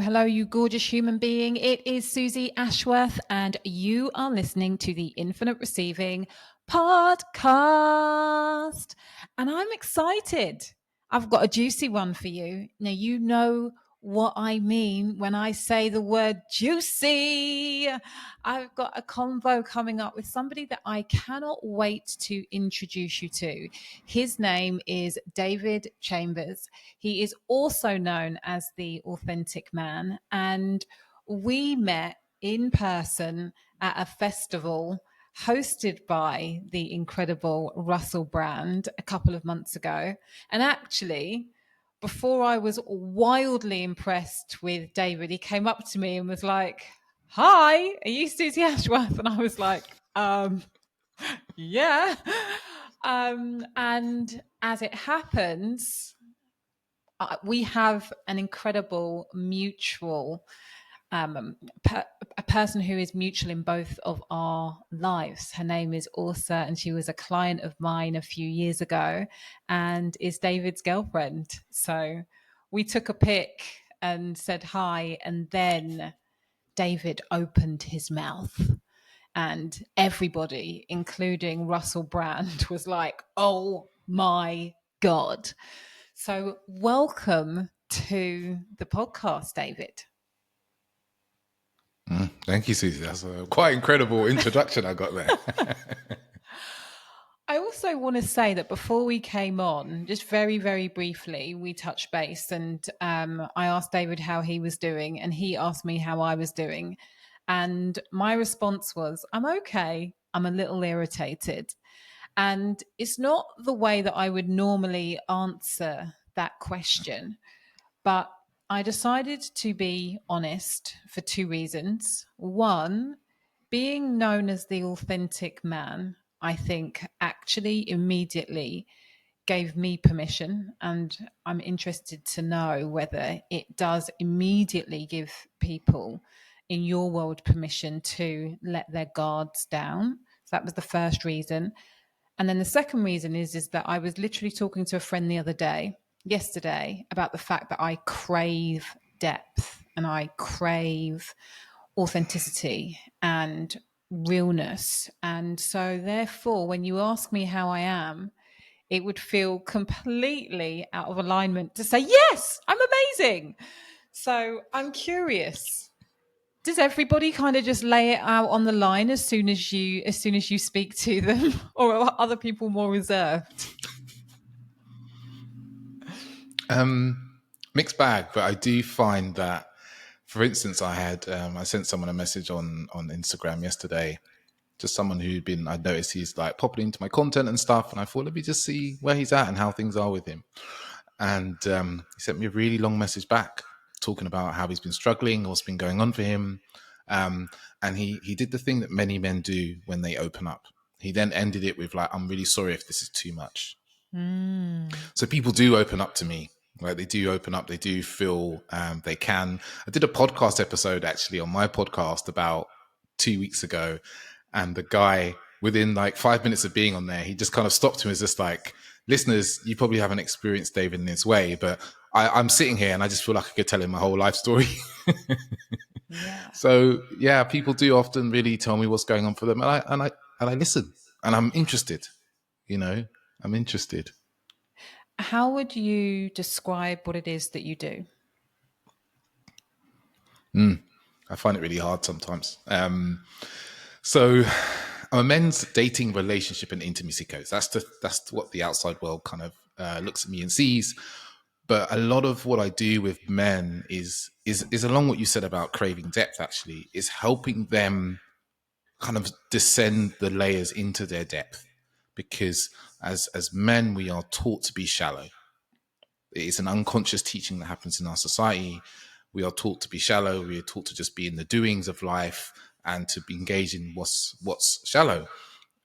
Hello, you gorgeous human being. It is Susie Ashworth, and you are listening to the Infinite Receiving podcast. And I'm excited. I've got a juicy one for you. Now, you know what I mean when I say the word juicy. I've got a convo coming up with somebody that I cannot wait to introduce you to. His name is David Chambers. He is also known as the Authentic Man, and we met in person at a festival hosted by the incredible Russell Brand a couple of months ago. And actually, before I was wildly impressed with David, he came up to me and was like, "Hi, are you Susie Ashworth?" And I was like, yeah. And as it happens, we have an incredible mutual a person who is mutual in both of our lives. Her name is Orsa, and she was a client of mine a few years ago and is David's girlfriend. So we took a pic and said hi, and then David opened his mouth. And everybody, including Russell Brand, was like, "Oh my God." So, welcome to the podcast, David. Thank you, Susie. That's a quite incredible introduction I got there. I also want to say that before we came on, just very, very briefly, we touched base, and I asked David how he was doing, and he asked me how I was doing. And my response was, "I'm okay. I'm a little irritated." And it's not the way that I would normally answer that question, but I decided to be honest for two reasons. One, being known as the Authentic Man, I think actually immediately gave me permission. And I'm interested to know whether it does immediately give people in your world permission to let their guards down. So that was the first reason. And then the second reason is that I was literally talking to a friend yesterday, about the fact that I crave depth and I crave authenticity and realness. And so therefore, when you ask me how I am, it would feel completely out of alignment to say, "Yes, I'm amazing." So I'm curious. Does everybody kind of just lay it out on the line as soon as you speak to them, or are other people more reserved? Mixed bag, but I do find that, for instance, I sent someone a message on Instagram yesterday, just someone I noticed he's like popping into my content and stuff, and I thought, let me just see where he's at and how things are with him. And he sent me a really long message back talking about how he's been struggling, what's been going on for him. And he did the thing that many men do when they open up. He then ended it with like, "I'm really sorry if this is too much." So people do open up to me. Like, they do open up. They do feel they can. I did a podcast episode actually on my podcast about 2 weeks ago. And the guy, within like 5 minutes of being on there, he just kind of stopped him and was just like, "Listeners, you probably haven't experienced David in this way, but I'm sitting here and I just feel like I could tell him my whole life story." Yeah. So yeah, people do often really tell me what's going on for them. And I listen, and I'm interested, I'm interested. How would you describe what it is that you do? I find it really hard sometimes. So I'm a men's dating, relationship, and intimacy coach. That's what the outside world kind of looks at me and sees. But a lot of what I do with men is along what you said about craving depth. Actually, is helping them kind of descend the layers into their depth, because as men we are taught to be shallow. It's an unconscious teaching that happens in our society. We are taught to be shallow. We are taught to just be in the doings of life and to be engaged in what's shallow.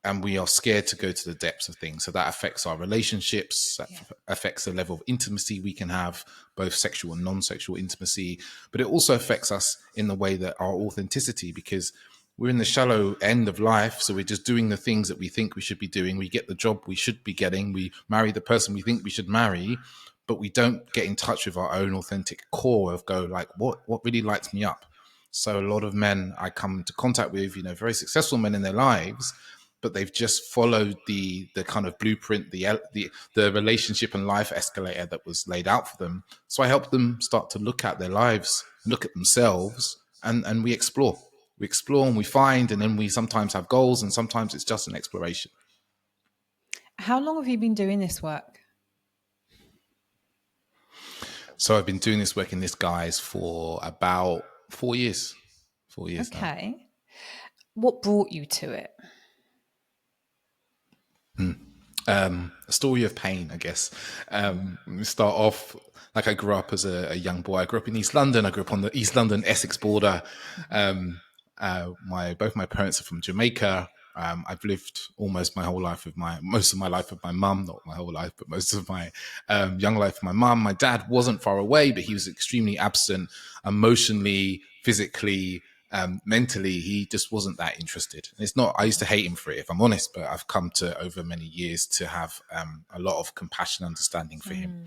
And we are scared to go to the depths of things. So that affects our relationships, that affects the level of intimacy we can have, both sexual and non-sexual intimacy. But it also affects us in the way that our authenticity, because we're in the shallow end of life. So we're just doing the things that we think we should be doing. We get the job we should be getting. We marry the person we think we should marry. but we don't get in touch with our own authentic core of go like, what really lights me up? So a lot of men I come into contact with, very successful men in their lives, but they've just followed the kind of blueprint, the relationship and life escalator that was laid out for them. So I help them start to look at their lives, look at themselves, and we explore. We explore and we find, and then we sometimes have goals, and sometimes it's just an exploration. How long have you been doing this work? So I've been doing this work in this guise for about 4 years. 4 years now. Okay. What brought you to it? A story of pain, I guess. We start off like I grew up as a young boy. I grew up in East London. I grew up on the East London Essex border. Both my parents are from Jamaica. I've lived almost my whole life most of my life with my mum, not my whole life, but most of my young life with my mum. My dad wasn't far away, but he was extremely absent emotionally, physically, mentally. He just wasn't that interested. And it's not, I used to hate him for it, if I'm honest, but I've come to over many years to have a lot of compassion and understanding for him.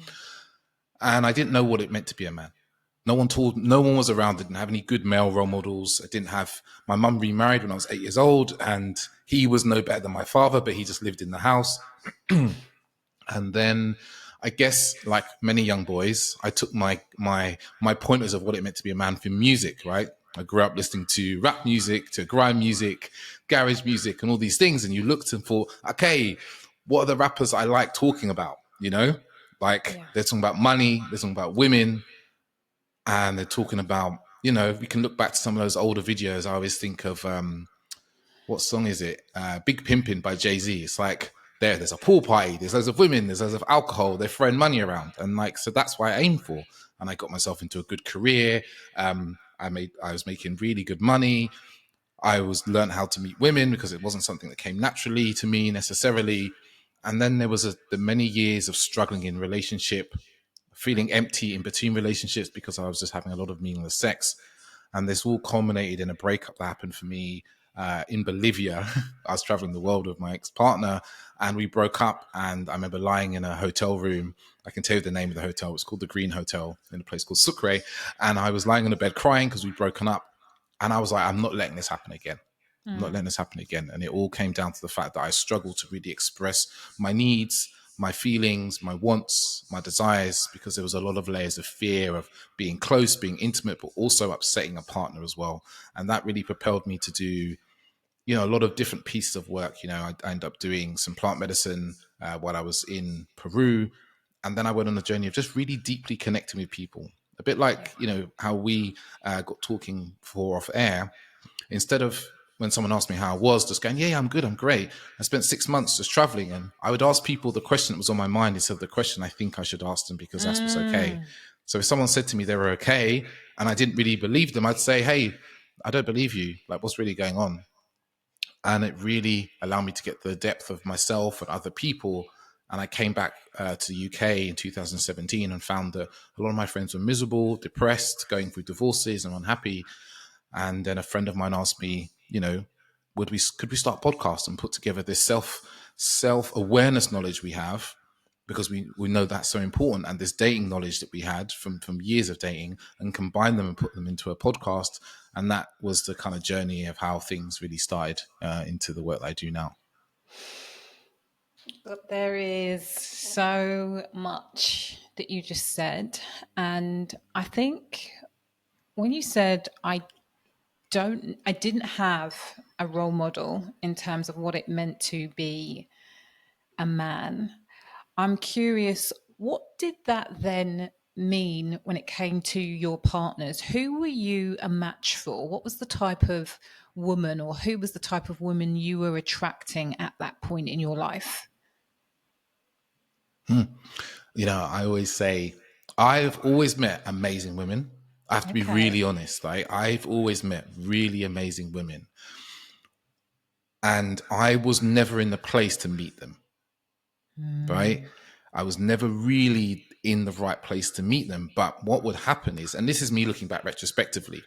And I didn't know what it meant to be a man. No one was around. Didn't have any good male role models. I didn't have, my mum remarried when I was 8 years old, and he was no better than my father, but he just lived in the house. And then I guess, like many young boys, I took my pointers of what it meant to be a man from music, right? I grew up listening to rap music, to grime music, garage music, and all these things. And you looked and thought, okay, what are the rappers I like talking about? They're talking about money, they're talking about women, and they're talking about, we can look back to some of those older videos. I always think of, what song is it? Big Pimpin' by Jay-Z. It's like, there's a pool party, there's loads of women, there's loads of alcohol, they're throwing money around. And so that's what I aim for. And I got myself into a good career. I was making really good money. I learned how to meet women because it wasn't something that came naturally to me necessarily. And then there was the many years of struggling in relationship, feeling empty in between relationships because I was just having a lot of meaningless sex. And this all culminated in a breakup that happened for me in Bolivia. I was traveling the world with my ex-partner, and we broke up. And I remember lying in a hotel room. I can tell you the name of the hotel. It's called the Green Hotel in a place called Sucre. And I was lying on the bed crying because we'd broken up. And I was like, I'm not letting this happen again. I'm not letting this happen again. And it all came down to the fact that I struggled to really express my needs, my feelings, my wants, my desires, because there was a lot of layers of fear of being close, being intimate, but also upsetting a partner as well. And that really propelled me to do, a lot of different pieces of work. I ended up doing some plant medicine while I was in Peru. And then I went on a journey of just really deeply connecting with people. A bit like, how we got talking before off air. Instead of when someone asked me how I was, just going, yeah, I'm good, I'm great. I spent 6 months just traveling, and I would ask people the question that was on my mind instead of the question I think I should ask them, because that's what's okay. So if someone said to me they were okay and I didn't really believe them, I'd say, hey, I don't believe you. Like, what's really going on? And it really allowed me to get the depth of myself and other people. And I came back to the UK in 2017 and found that a lot of my friends were miserable, depressed, going through divorces and unhappy. And then a friend of mine asked me, could we start a podcast and put together this self-awareness knowledge we have, because we know that's so important, and this dating knowledge that we had from years of dating, and combine them and put them into a podcast. And that was the kind of journey of how things really started into the work that I do now. But there is so much that you just said. And I think when you said, I didn't have a role model in terms of what it meant to be a man, I'm curious, what did that then mean when it came to your partners? Who were you a match for? What was the type of woman, or who was the type of woman you were attracting at that point in your life? I always say I've always met amazing women. I have to be really honest. I've always met really amazing women, and I was never in the place to meet them. Right? I was never really in the right place to meet them. But what would happen is, and this is me looking back retrospectively,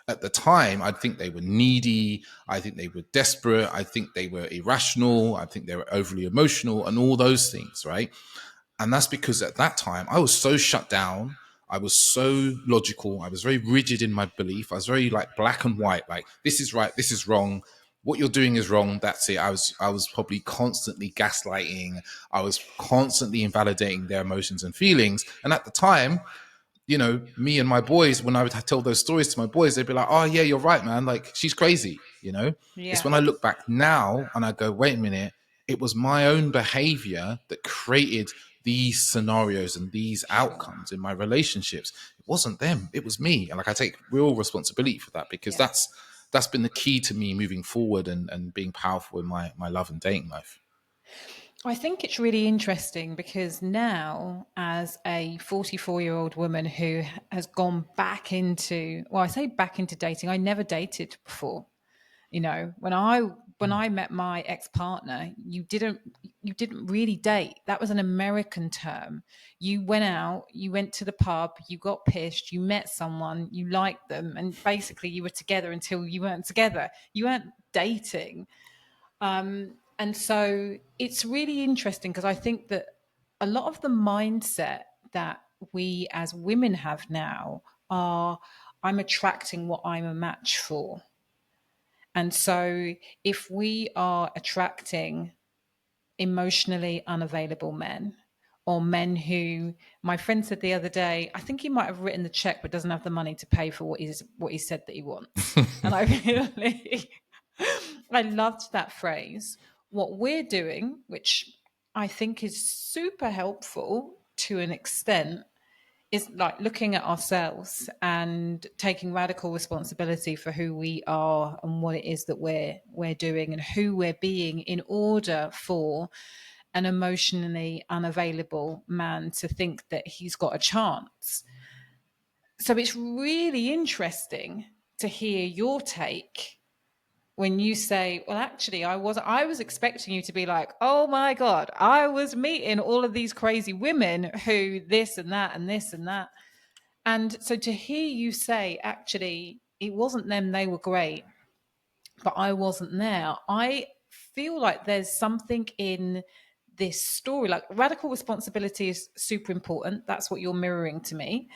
at the time, I think they were needy. I think they were desperate. I think they were irrational. I think they were overly emotional and all those things, right? And that's because at that time I was so shut down. I was so logical. I was very rigid in my belief. I was very like black and white, like this is right, this is wrong. What you're doing is wrong. That's it. I was probably constantly gaslighting. I was constantly invalidating their emotions and feelings. And at the time, me and my boys, when I would tell those stories to my boys, they'd be like, oh, yeah, you're right, man. Like, she's crazy. It's Yeah. when I look back now and I go, wait a minute, it was my own behavior that created these scenarios and these Sure. outcomes in my relationships. It wasn't them, it was me. And like, I take real responsibility for that because Yeah. that's been the key to me moving forward and being powerful in my love and dating life. I think it's really interesting because now, as a 44-year-old woman who has gone back into, well, I say back into dating, I never dated before. When I met my ex-partner, you didn't really date. That was an American term. You went out, you went to the pub, you got pissed, you met someone, you liked them, and basically you were together until you weren't together. You weren't dating. And so it's really interesting because I think that a lot of the mindset that we as women have now are, I'm attracting what I'm a match for. And so if we are attracting emotionally unavailable men, or men who, my friend said the other day, I think he might have written the check but doesn't have the money to pay for what he said that he wants. And I really I loved that phrase. What we're doing, which I think is super helpful to an extent, is like looking at ourselves and taking radical responsibility for who we are and what it is that we're doing and who we're being in order for an emotionally unavailable man to think that he's got a chance. So it's really interesting to hear your take when you say, well, actually, I was expecting you to be like, oh my God, I was meeting all of these crazy women who this and that and this and that. And so to hear you say, actually, it wasn't them, they were great, but I wasn't there, I feel like there's something in this story. Like, radical responsibility is super important. That's what you're mirroring to me.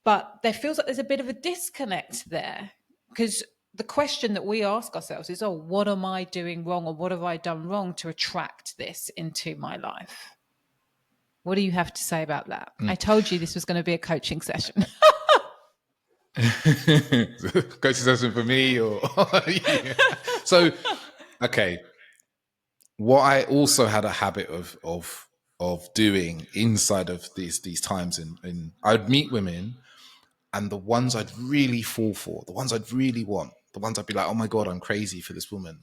But there feels like there's a bit of a disconnect there because the question that we ask ourselves is, oh, what am I doing wrong or what have I done wrong to attract this into my life? What do you have to say about that? I told you this was going to be a coaching session. Coaching session for me or yeah. So okay, what I also had a habit of doing inside of these times, and I'd meet women, and the ones I'd really fall for, the ones I'd really want, the ones I'd be like, oh my God, I'm crazy for this woman,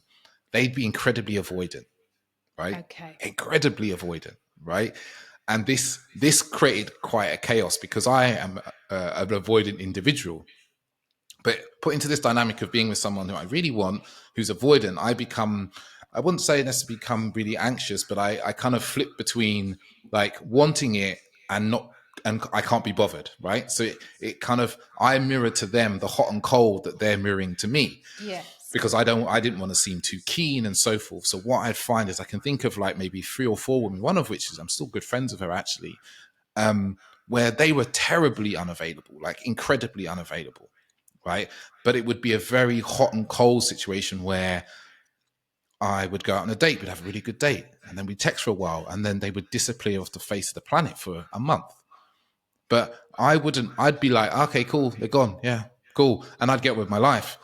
they'd be incredibly avoidant, right? Okay. Incredibly avoidant, right? And this created quite a chaos because I am an avoidant individual. But put into this dynamic of being with someone who I really want, who's avoidant, I wouldn't say necessarily become really anxious, but I kind of flip between like wanting it and not, and I can't be bothered, right? So it kind of, I mirror to them the hot and cold that they're mirroring to me Yes. because I didn't want to seem too keen and so forth. So what I'd find is I can think of like maybe 3 or 4 women, one of which is I'm still good friends with her actually, where they were terribly unavailable, like incredibly unavailable, right? But it would be a very hot and cold situation where I would go out on a date, we'd have a really good date, and then we'd text for a while, and then they would disappear off the face of the planet for a month. But I'd be like, okay, cool, they're gone. Yeah, cool. And I'd get with my life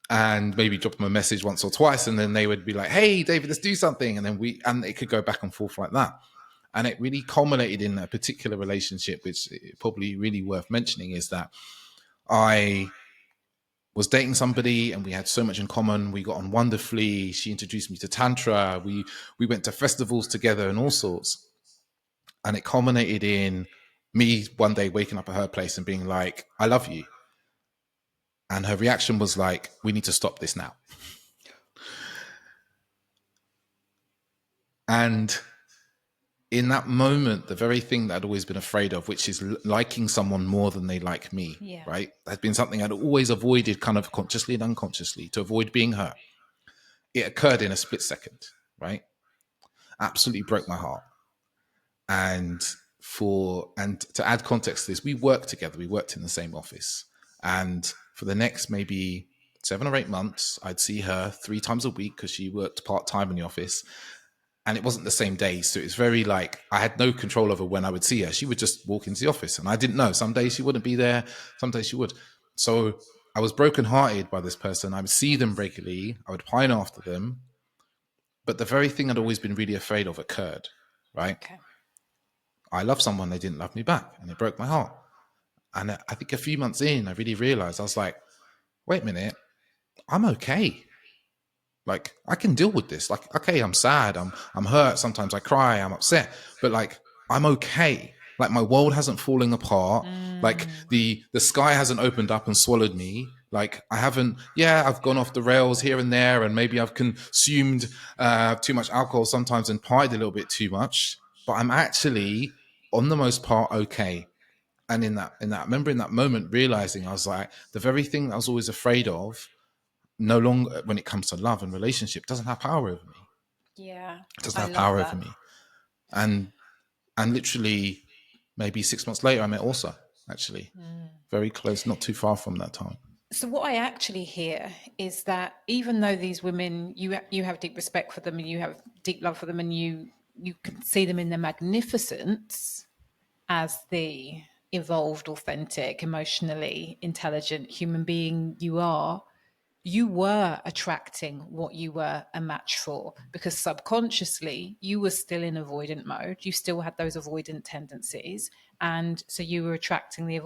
and maybe drop them a message once or twice. And then they would be like, hey, David, let's do something. And then and it could go back and forth like that. And it really culminated in a particular relationship, which is probably really worth mentioning, is that I was dating somebody and we had so much in common. We got on wonderfully. She introduced me to Tantra. We went to festivals together and all sorts. And it culminated in me one day waking up at her place and being like, I love you. And her reaction was like, we need to stop this now. And in that moment, the very thing that I'd always been afraid of, which is liking someone more than they like me, Yeah. right? That's been something I'd always avoided kind of consciously and unconsciously to avoid being hurt. It occurred in a split second, right? Absolutely broke my heart. And to add context to this, we worked together. We worked in the same office, and for the next maybe 7 or 8 months, I'd see her 3 times a week because she worked part time in the office, and it wasn't the same day. So it was very like I had no control over when I would see her. She would just walk into the office and I didn't know. Some days she wouldn't be there, some days she would. So I was brokenhearted by this person. I would see them regularly. I would pine after them. But the very thing I'd always been really afraid of occurred, right? Okay. I loved someone, they didn't love me back, and it broke my heart. And I think a few months in, I really realized, I was like, wait a minute, I'm okay. Like I can deal with this. Like, okay, I'm sad, I'm hurt. Sometimes I cry, I'm upset, but like I'm okay. Like my world hasn't fallen apart. Like the sky hasn't opened up and swallowed me. Like I haven't. Yeah, I've gone off the rails here and there, and maybe I've consumed too much alcohol sometimes and partied a little bit too much. But I'm actually, on the most part, okay. And I remember in that moment realizing I was like, the very thing that I was always afraid of no longer, when it comes to love and relationship, doesn't have power over me. Yeah, It doesn't I have love power over that. me. And literally maybe 6 months later, I met Orsa, actually. Very close, not too far from that time. So what I actually hear is that even though these women, you have deep respect for them and you have deep love for them, and you can see them in their magnificence as the evolved, authentic, emotionally intelligent human being you are, you were attracting what you were a match for, because subconsciously you were still in avoidant mode. You still had those avoidant tendencies. And so you were attracting the.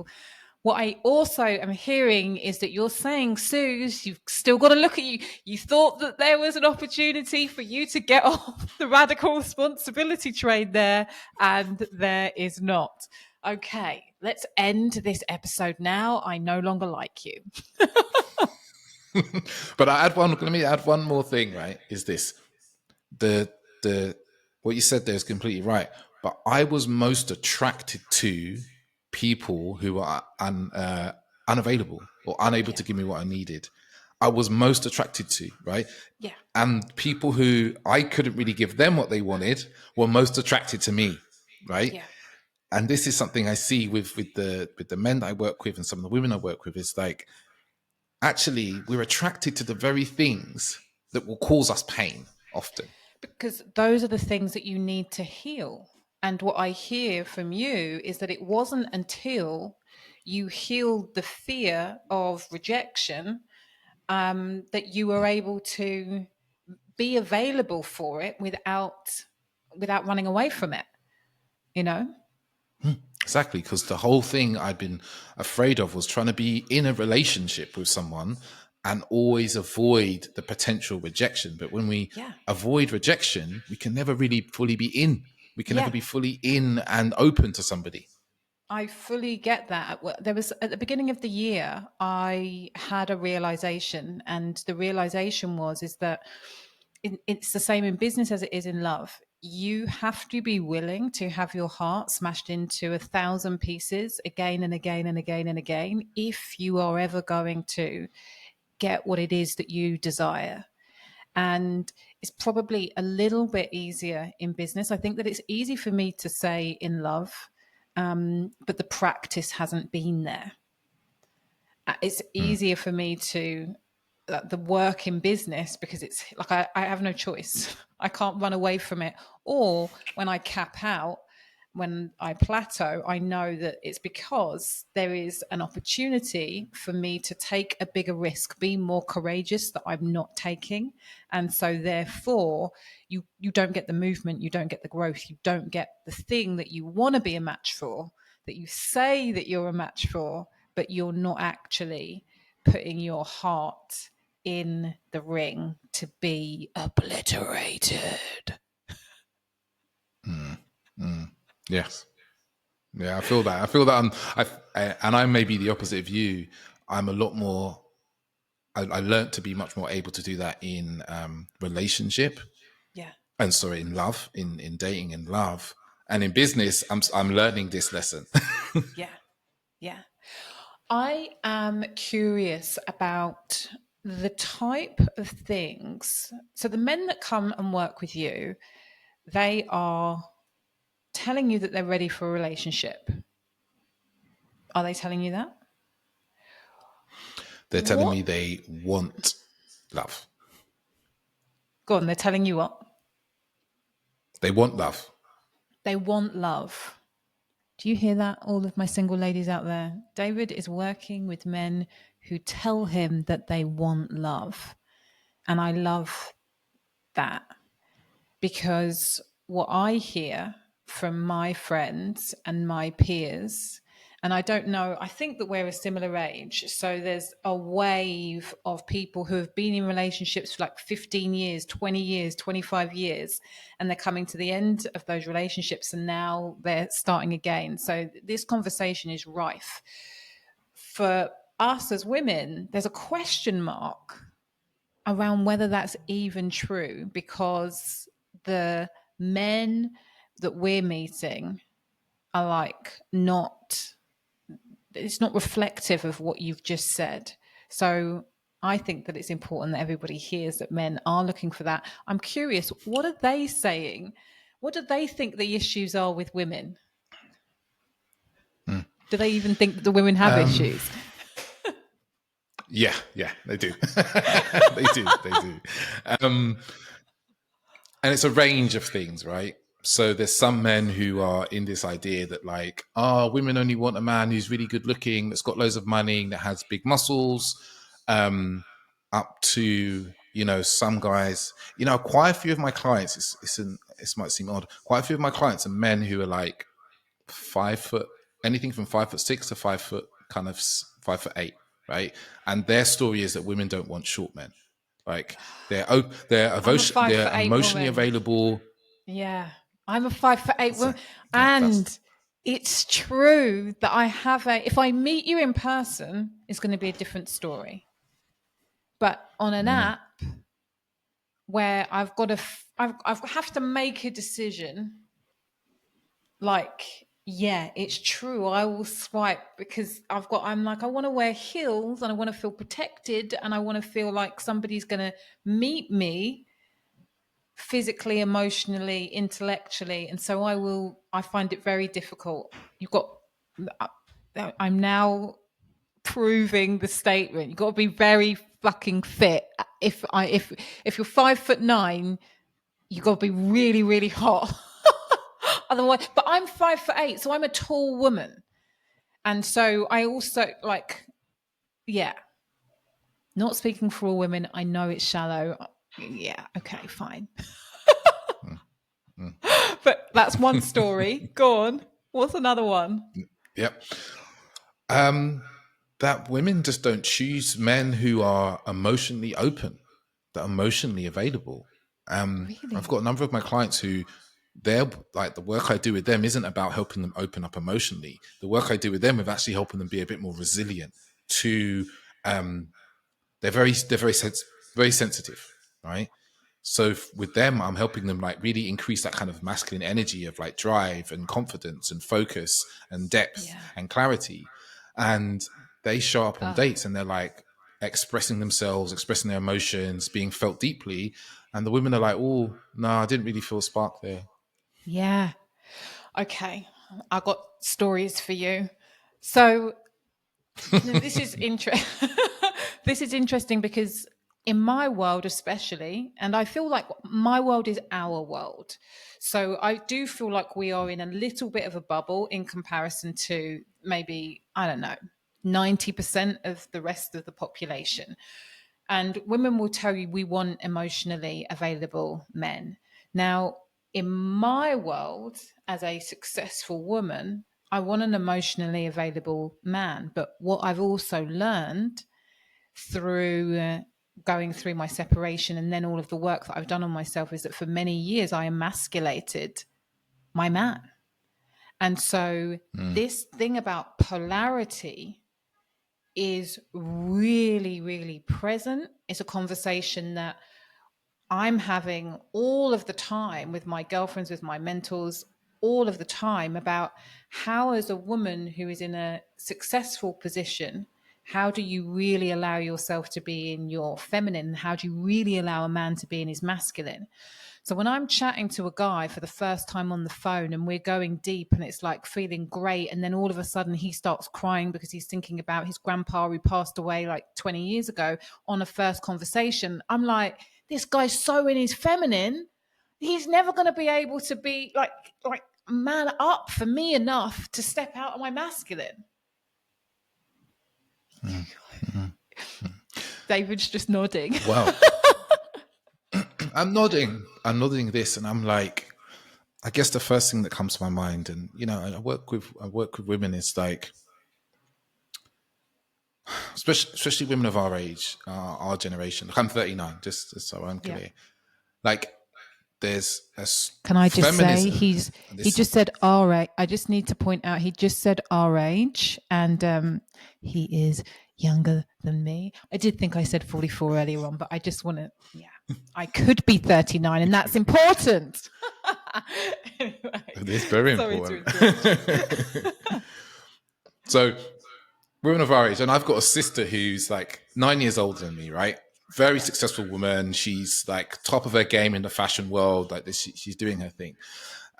What I also am hearing is that you're saying, Suze, you've still got to look at you. You thought that there was an opportunity for you to get off the radical responsibility train there, and there is not. Okay, let's end this episode now. I no longer like you. But let me add one more thing, right? Is this the what you said there is completely right. But I was most attracted to people who are unavailable or unable Yeah. to give me what I needed. I was most attracted to, right? Yeah. And people who I couldn't really give them what they wanted were most attracted to me, right? Yeah. And this is something I see with the men that I work with and some of the women I work with. Is like actually we're attracted to the very things that will cause us pain often. Because those are the things that you need to heal. And what I hear from you is that it wasn't until you healed the fear of rejection that you were able to be available for it without running away from it, you know? Exactly, because the whole thing I'd been afraid of was trying to be in a relationship with someone and always avoid the potential rejection. But when we Yeah. avoid rejection, we can never really fully be in. We can never Yeah. be fully in and open to somebody. I fully get that. There was at the beginning of the year, I had a realization, and the realization was is that it's the same in business as it is in love. You have to be willing to have your heart smashed into 1,000 pieces again and again and again and again if you are ever going to get what it is that you desire. And it's probably a little bit easier in business. I think that it's easy for me to say in love, but the practice hasn't been there. It's Mm. easier for me to the work in business because it's like I have no choice. I can't run away from it. Or when I cap out, when I plateau, I know that it's because there is an opportunity for me to take a bigger risk, be more courageous that I'm not taking. And so therefore you don't get the movement, you don't get the growth, you don't get the thing that you want to be a match for, that you say that you're a match for, but you're not actually putting your heart in the ring to be obliterated. Mm. Mm. Yes. Yeah, I feel that. I feel that and I may be the opposite of you. I'm a lot more. I learned to be much more able to do that in relationship, Yeah. and sorry, in love, in dating and love, and in business. I'm learning this lesson. Yeah. Yeah. I am curious about the type of things. So the men that come and work with you, they are telling you that they're ready for a relationship. Are they telling you that? They're telling What? me they want love. Go on, they're telling you what? They want love. They want love. Do you hear that, all of my single ladies out there? David is working with men who tell him that they want love. And I love that, because what I hear from my friends and my peers, and I don't know, I think that we're a similar age. So there's a wave of people who have been in relationships for like 15 years, 20 years, 25 years, and they're coming to the end of those relationships and now they're starting again. So this conversation is rife. For us as women, there's a question mark around whether that's even true, because the men that we're meeting are like not, it's not reflective of what you've just said. So I think that it's important that everybody hears that men are looking for that. I'm curious, what are they saying? What do they think the issues are with women? Do they even think that the women have issues? Yeah, they do. They do. Um, and it's a range of things, right? So there's some men who are in this idea that like, women only want a man who's really good looking, that's got loads of money, that has big muscles, up to, some guys, quite a few of my clients, it might seem odd, quite a few of my clients are men who are like 5 foot, anything from 5'6" to 5 foot, kind of 5'8", right? And their story is that women don't want short men. Like I'm a five they're foot eight emotionally woman. available. Yeah, I'm a 5'8" So, woman, yeah, that's and it's true that I have a. If I meet you in person, it's going to be a different story. But on an app where I've got to, I've have to make a decision. Like, yeah, it's true. I will swipe because I'm like, I want to wear heels and I want to feel protected and I want to feel like somebody's going to meet me physically, emotionally, intellectually. And so I find it very difficult. I'm now proving the statement. You've got to be very fucking fit. If you're 5'9", you've got to be really, really hot. Otherwise, but I'm 5'8", so I'm a tall woman. And so I also yeah, not speaking for all women. I know it's shallow. Yeah. Okay, fine. But that's one story. Go on. What's another one? yep. That women just don't choose men who are emotionally open, that are emotionally available. I've got Really? a number of my clients who they're like, the work I do with them isn't about helping them open up emotionally. The work I do with them is actually helping them be a bit more resilient to, very sensitive, right? So with them, I'm helping them like really increase that kind of masculine energy of like drive and confidence and focus and depth Yeah. and clarity. And they show up on dates and they're like expressing themselves, expressing their emotions, being felt deeply. And the women are like, oh, no, I didn't really feel a spark there. Yeah. Okay. I got stories for you. So this is interesting. This is interesting because in my world, especially, and I feel like my world is our world. So I do feel like we are in a little bit of a bubble in comparison to maybe, I don't know, 90% of the rest of the population. And women will tell you we want emotionally available men. Now, in my world, as a successful woman, I want an emotionally available man. But what I've also learned through going through my separation and then all of the work that I've done on myself is that for many years I emasculated my man. And so this thing about polarity is really, really present. It's a conversation that I'm having all of the time with my girlfriends, with my mentors, all of the time about how, as a woman who is in a successful position, How do you really allow yourself to be in your feminine? How do you really allow a man to be in his masculine? So when I'm chatting to a guy for the first time on the phone and we're going deep and it's like feeling great, and then all of a sudden he starts crying because he's thinking about his grandpa who passed away like 20 years ago on a first conversation, I'm like, this guy's so in his feminine, he's never going to be able to be like man up for me enough to step out of my masculine. David's just nodding. Well, I'm nodding this, and I'm like, I guess the first thing that comes to my mind, and I work with women, is like, especially women of our age, our generation. Like, I'm 39, just so I'm clear. Yeah. Like, there's a Can I just say he just said our age. I just need to point out he just said our age, and he is younger than me. I did think I said 44 earlier on, but I just want to, I could be 39, and that's important. Anyway, it's very important. So, women of our age, and I've got a sister who's like 9 years older than me, right? Very successful woman. She's like top of her game in the fashion world. Like this, she's doing her thing.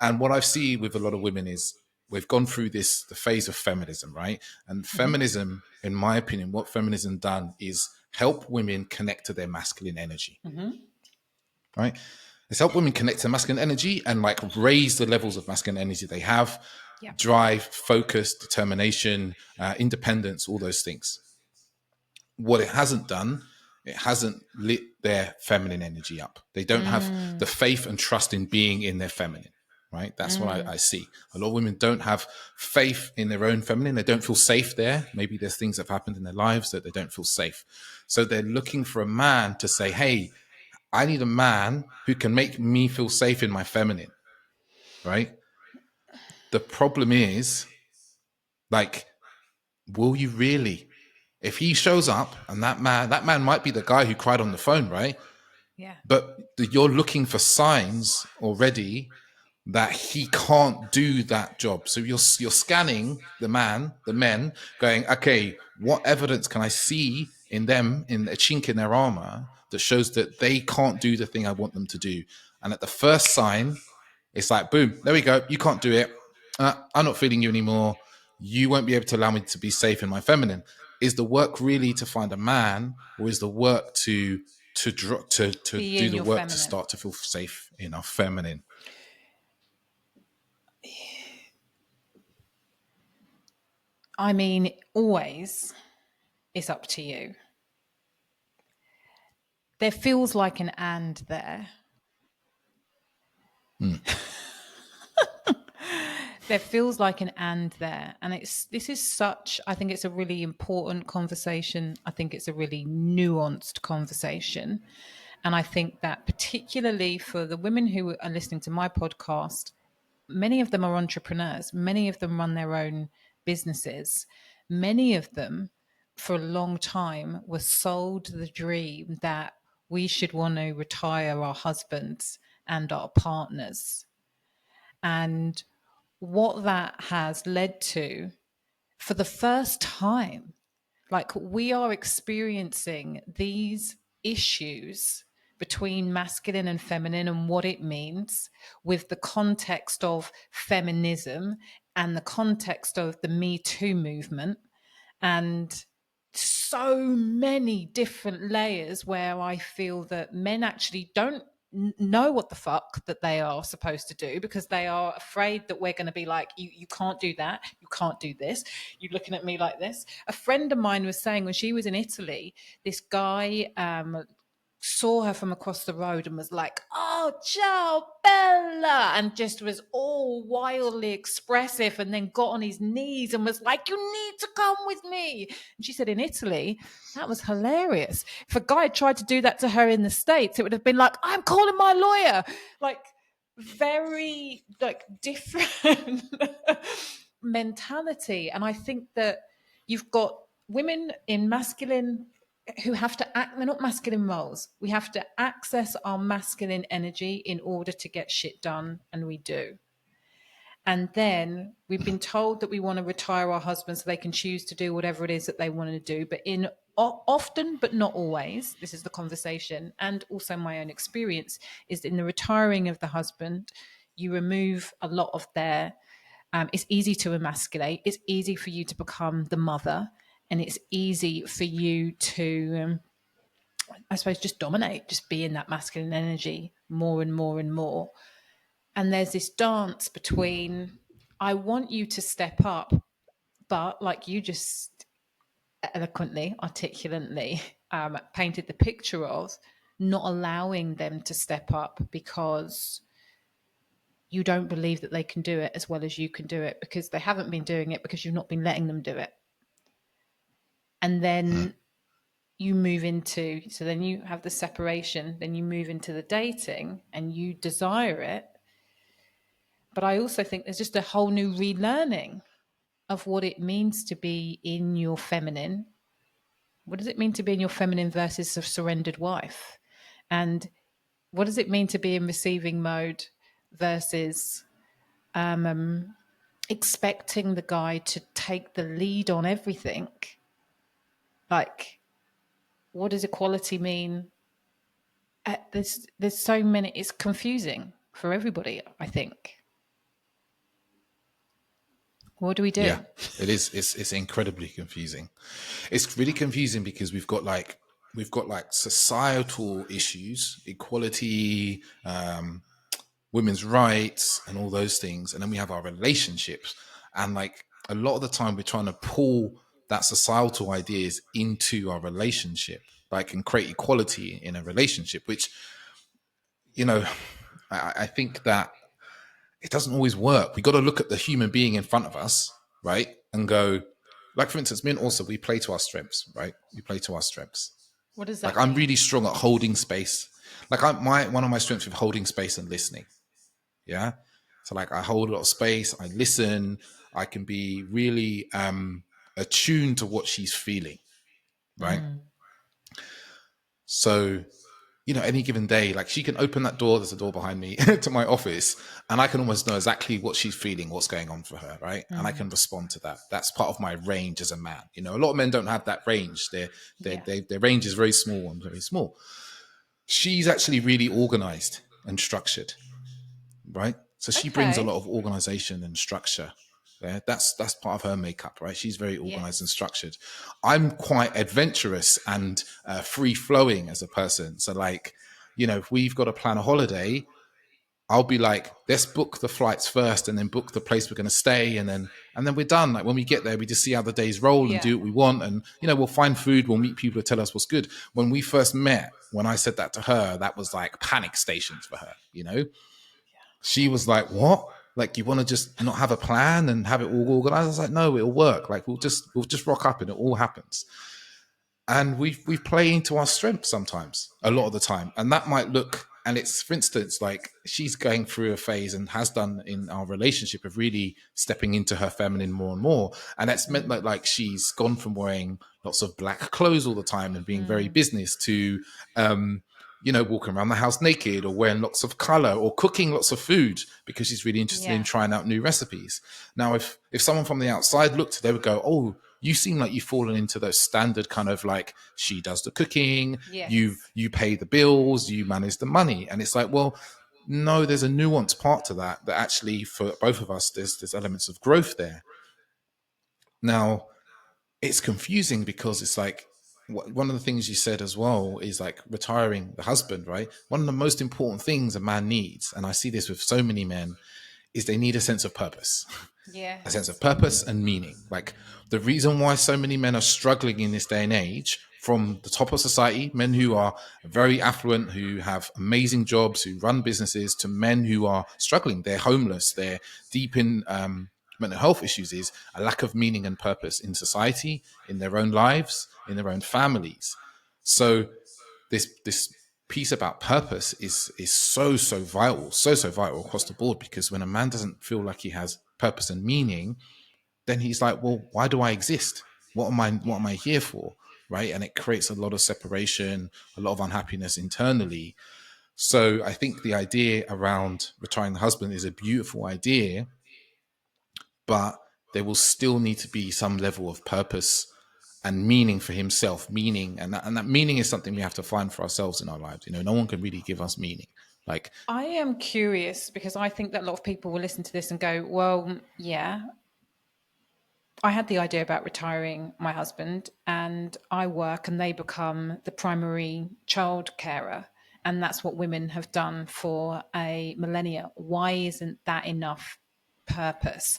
And what I see with a lot of women is we've gone through the phase of feminism, right? And feminism, in my opinion, what feminism done is help women connect to their masculine energy, right? It's helped women connect to masculine energy and like raise the levels of masculine energy they have, drive, focus, determination, independence, all those things. What it hasn't done, it hasn't lit their feminine energy up. They don't have the faith and trust in being in their feminine, right? That's what I see. A lot of women don't have faith in their own feminine. They don't feel safe there. Maybe there's things that have happened in their lives that they don't feel safe. So they're looking for a man to say, hey, I need a man who can make me feel safe in my feminine, right? The problem is, like, will you really? If he shows up and that man might be the guy who cried on the phone, right? Yeah. But you're looking for signs already that he can't do that job. So you're scanning the men, going, okay, what evidence can I see in them, in a chink in their armor that shows that they can't do the thing I want them to do? And at the first sign, it's like, boom, there we go. You can't do it. I'm not feeling you anymore. You won't be able to allow me to be safe in my feminine. Is the work really to find a man, or is the work to do the work feminine, to start to feel safe in our feminine? I mean, always it's up to you. There feels like an and there. There feels like an and there. And this is such, I think it's a really important conversation. I think it's a really nuanced conversation. And I think that particularly for the women who are listening to my podcast, many of them are entrepreneurs. Many of them run their own businesses. Many of them, for a long time, were sold the dream that we should want to retire our husbands and our partners. And what that has led to, for the first time, like we are experiencing these issues between masculine and feminine and what it means with the context of feminism and the context of the Me Too movement, and so many different layers where I feel that men actually don't know what the fuck that they are supposed to do, because they are afraid that we're going to be like, you can't do that, you can't do this, you're looking at me like this. A friend of mine was saying when she was in Italy, this guy saw her from across the road and was like, oh, ciao, Bella, and just was all wildly expressive, and then got on his knees and was like, you need to come with me. And she said in Italy, that was hilarious. If a guy had tried to do that to her in the States, it would have been like, I'm calling my lawyer. Like, very like different mentality. And I think that you've got women in masculine who have to act, they're not masculine roles. We have to access our masculine energy in order to get shit done, and we do. And then we've been told that we want to retire our husbands so they can choose to do whatever it is that they want to do. But in often, but not always, this is the conversation, and also my own experience, is in the retiring of the husband, you remove a lot of their. It's easy to emasculate. It's easy for you to become the mother, and it's easy for you to, I suppose, just dominate, just be in that masculine energy more and more and more. And there's this dance between, I want you to step up, but like you just eloquently, articulately painted the picture of, not allowing them to step up because you don't believe that they can do it as well as you can do it, because they haven't been doing it because you've not been letting them do it. And then you move into, so then you have the separation, then you move into the dating and you desire it. But I also think there's just a whole new relearning of what it means to be in your feminine. What does it mean to be in your feminine versus a surrendered wife? And what does it mean to be in receiving mode versus expecting the guy to take the lead on everything? Like, what does equality mean? There's so many. It's confusing for everybody, I think. What do we Yeah, do? it is. It's incredibly confusing. It's really confusing because we've got like societal issues, equality, women's rights, and all those things, and then we have our relationships, and like a lot of the time we're trying to pull that societal ideas into our relationship, like, and create equality in a relationship, which, you know, I think that it doesn't always work. We got to look at the human being in front of us, right? And go, like, for instance, me and also, we play to our strengths, right? We play to our strengths. What does Like, that I'm mean? really strong at holding space. Like, one of my strengths is holding space and listening. Yeah. So like, I hold a lot of space. I listen. I can be really attuned to what she's feeling. Right. So, any given day, like, she can open that door, there's a door behind me to my office, and I can almost know exactly what she's feeling, what's going on for her, right? And I can respond to that. That's part of my range as a man. A lot of men don't have that range. Yeah. Their range is very small and very small. She's actually really organized and structured, right? So she brings a Okay. lot of organization and structure. Yeah, that's part of her makeup, right? She's very organized and Yes. structured. I'm quite adventurous and free flowing as a person. So like, if we've got to plan a holiday, I'll be like, let's book the flights first, and then book the place we're going to stay, and then we're done. Like, when we get there, we just see how the days roll and Yeah. do what we want, and we'll find food, we'll meet people to tell us what's good. When we first met, when I said that to her, that was like panic stations for her. She was like, what? Like, you want to just not have a plan and have it all organized? I was like, no, it'll work. Like, we'll just rock up and it all happens. And we play into our strengths sometimes, a lot Yeah. of the time. And that might look, and it's, for instance, like, she's going through a phase, and has done in our relationship, of really stepping into her feminine more and more. And that's meant that, like, she's gone from wearing lots of black clothes all the time and being very business to, walking around the house naked, or wearing lots of color, or cooking lots of food, because she's really interested in Yeah. trying out new recipes. Now, if someone from the outside looked, they would go, oh, you seem like you've fallen into those standard kind of, like, she does the cooking, you Yes. you pay the bills, you manage the money. And it's like, well, no, there's a nuanced part to that actually, for both of us, there's elements of growth there. Now, it's confusing because it's like, one of the things you said as well is, like, retiring the husband, right? One of the most important things a man needs, and I see this with so many men, is they need a sense of purpose. A sense of Yes. purpose and meaning. Like, the reason why so many men are struggling in this day and age, from the top of society, men who are very affluent, who have amazing jobs, who run businesses, to men who are struggling, they're homeless, they're deep in mental health issues, is a lack of meaning and purpose in society, in their own lives, in their own families. So this piece about purpose is so vital, so vital across the board, because when a man doesn't feel like he has purpose and meaning, then he's like, well, why do I exist? What am I here for? Right? And it creates a lot of separation, a lot of unhappiness internally. So I think the idea around retiring the husband is a beautiful idea, but there will still need to be some level of purpose and meaning for himself. Meaning, and that meaning is something we have to find for ourselves in our lives. You know, no one can really give us meaning. Like, I am curious because I think that a lot of people will listen to this and go, well, yeah, I had the idea about retiring my husband, and I work and they become the primary child carer. And that's what women have done for a millennia. Why isn't that enough purpose?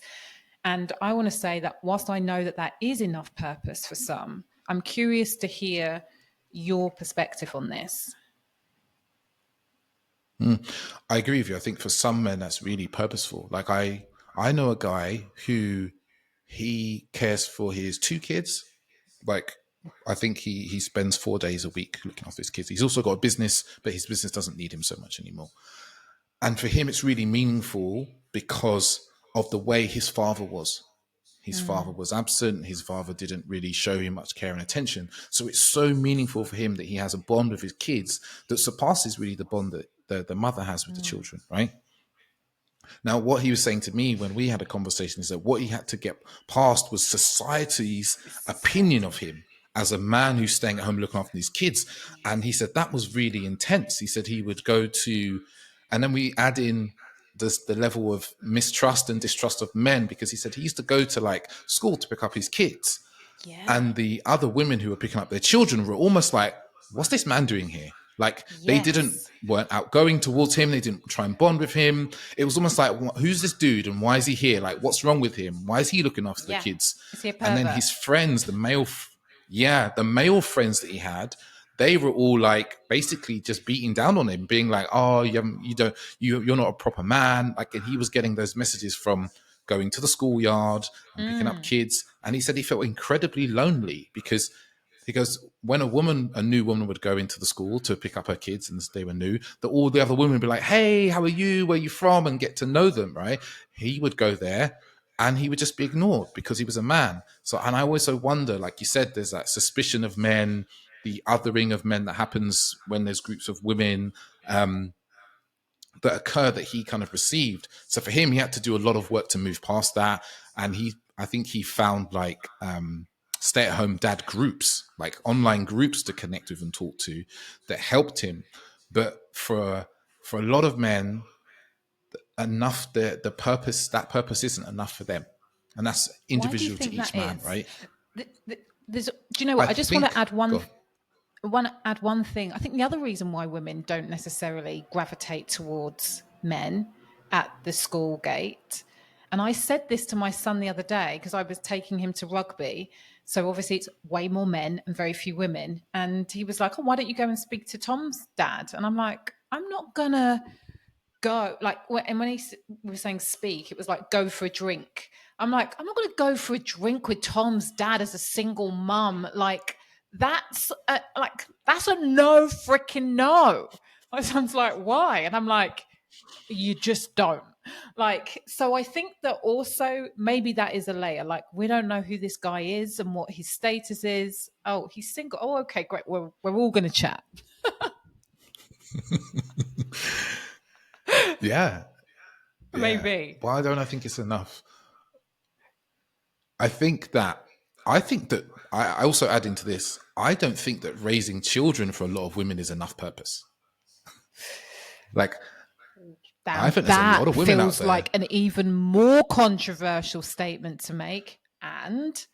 And I want to say that whilst I know that that is enough purpose for some, I'm curious to hear your perspective on this. I agree with you. I think for some men that's really purposeful. Like I know a guy who he cares for his two kids. Like I think he spends 4 days a week looking after his kids. He's also got a business, but his business doesn't need him so much anymore. And for him, it's really meaningful because of the way his father was. His father was absent. His father didn't really show him much care and attention. So it's so meaningful for him that he has a bond with his kids that surpasses really the bond that the mother has with the children, right? Now, what he was saying to me when we had a conversation is that what he had to get past was society's opinion of him as a man who's staying at home looking after his kids. And he said that was really intense. He said he would go to, and then we add in the level of mistrust and distrust of men, because he said he used to go to like school to pick up his kids. Yeah. And the other women who were picking up their children were almost like, what's this man doing here? Like they Yes. weren't outgoing towards him. They didn't try and bond with him. It was almost like, who's this dude and why is he here? Like, what's wrong with him? Why is he looking after the Yeah. kids? Is he a And then pervert? his friends, the male friends that he had, they were all like basically just beating down on him, being like, oh, you're not a proper man. Like, and he was getting those messages from going to the schoolyard and picking up kids. And he said he felt incredibly lonely because he goes, when a new woman would go into the school to pick up her kids and they were new, that all the other women would be like, hey, how are you? Where are you from? And get to know them, right? He would go there and he would just be ignored because he was a man. So, and I also wonder, like you said, there's that suspicion of men, the othering of men that happens when there's groups of women that occur that he kind of received. So for him, he had to do a lot of work to move past that. And I think he found like stay-at-home dad groups, like online groups to connect with and talk to that helped him. But for a lot of men, that purpose isn't enough for them. And that's Why do you individual to think that each man, is? right? Do you know I what? I just want to think, add go on. one thing. I think the other reason why women don't necessarily gravitate towards men at the school gate, and I said this to my son the other day because I was taking him to rugby. So obviously it's way more men and very few women. And he was like, "Oh, why don't you go and speak to Tom's dad?" And I'm like, "I'm not gonna go like." And when was saying speak, it was like go for a drink. I'm like, I'm not going to go for a drink with Tom's dad as a single mum. Like that's a no freaking no. My son's like, why? And I'm like, you just don't. Like, so I think that also maybe that is a layer. Like, we don't know who this guy is and what his status is. Oh, he's single. Oh, okay, great. We're all going to chat. Yeah. Yeah. Maybe. Why don't I think it's enough? I think that I also add into this, I don't think that raising children for a lot of women is enough purpose. Like, I Now think there's a lot that of women out feels there. like an even more controversial statement to make. And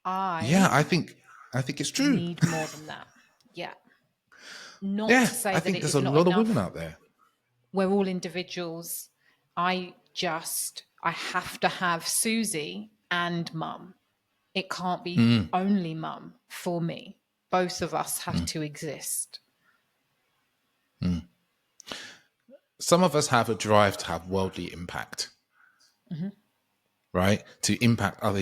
Yeah, I I think it's true. need more than that. Yeah. Not Yeah, to say I that think it there's is a not lot of women enough. out there. We're all individuals. I have to have Susie and mum. It can't be only mum for me. Both of us have to exist. Some of us have a drive to have worldly impact, right? To impact other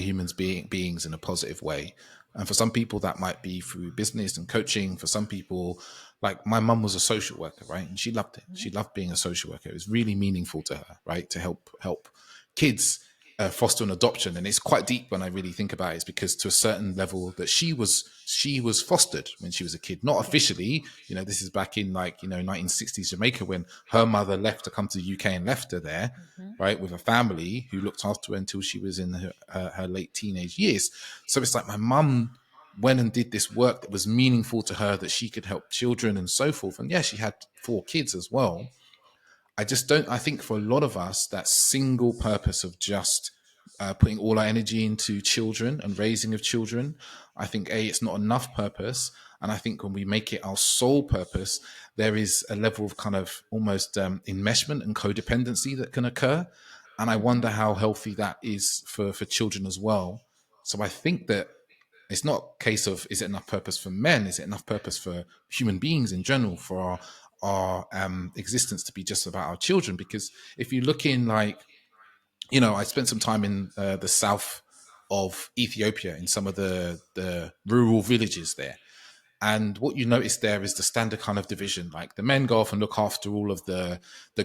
beings in a positive way. And for some people, that might be through business and coaching. For some people, like my mum was a social worker, right? And she loved it. She loved being a social worker. It was really meaningful to her, right? To help kids. foster and adoption, and it's quite deep when I really think about it. It's because to a certain level that she was fostered when she was a kid, not Yeah. officially. You know, this is back in like 1960s Jamaica when her mother left to come to the UK and left her there, Hmm. right, with a family who looked after her until she was in her late teenage years. So it's like my mum went and did this work that was meaningful to her, that she could help children and so forth. And yeah, she had 4 kids as well. I just don't. I think for a lot of us, that single purpose of just putting all our energy into children and raising of children, I think it's not enough purpose. And I think when we make it our sole purpose, there is a level of kind of almost enmeshment and codependency that can occur. And I Hmm. wonder how healthy that is for children as well. So I think that it's not a case of is it enough purpose for men? Is it enough purpose for human beings in general, for our existence to be just about our children? Because if you look in, like, I spent some time in the south of Ethiopia in some of the rural villages there. And what you notice there is the standard kind of division. Like the men go off and look after all of the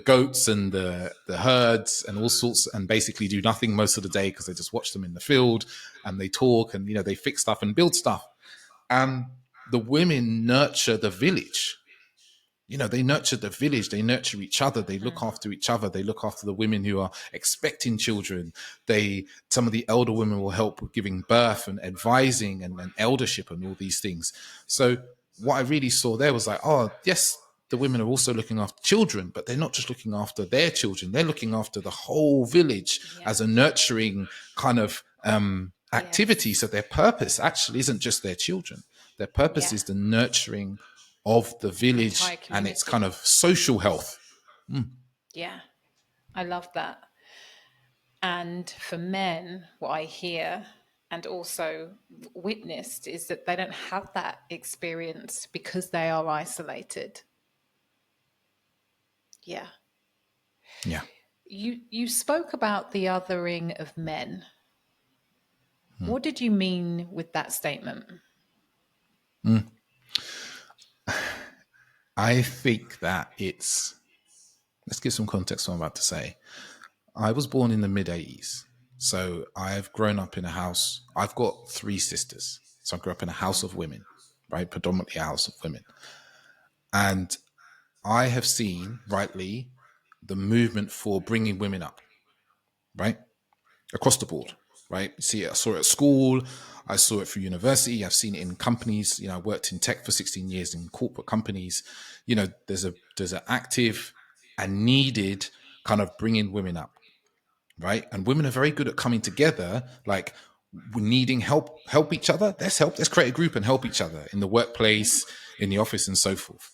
goats and the herds and all sorts, and basically do nothing most of the day because they just watch them in the field and they talk and they fix stuff and build stuff. And the women nurture the village. They nurture the village, they nurture each other, they look after each other, they look after the women who are expecting children. Some of the elder women will help with giving birth and advising and eldership and all these things. So what I really saw there was like, oh yes, the women are also looking after children, but they're not just looking after their children, they're looking after the whole village Yeah. as a nurturing kind of activity. Yes. So their purpose actually isn't just their children, their purpose Yeah. is the nurturing of the The entire village and its kind community. of social health. Yeah. I love that. And for men, what I hear and also witnessed is that they don't have that experience because they are isolated. Yeah. Yeah. You spoke about the othering of men. What did you mean with that statement? I think that let's give some context to what I'm about to say. I was born in the mid 80s. So I've grown up in a house. I've got 3 sisters. So I grew up in a house of women, right? Predominantly a house of women. And I have seen, rightly, the movement for bringing women up, right? Across the board, Yeah. right? See, I saw it at school. I saw it through university. I've seen it in companies. I worked in tech for 16 years in corporate companies. There's an active and needed kind of bringing women up, right? And women are very good at coming together, like we're needing help each other. Let's create a group and help each other in the Yeah. workplace, in the office, and so forth.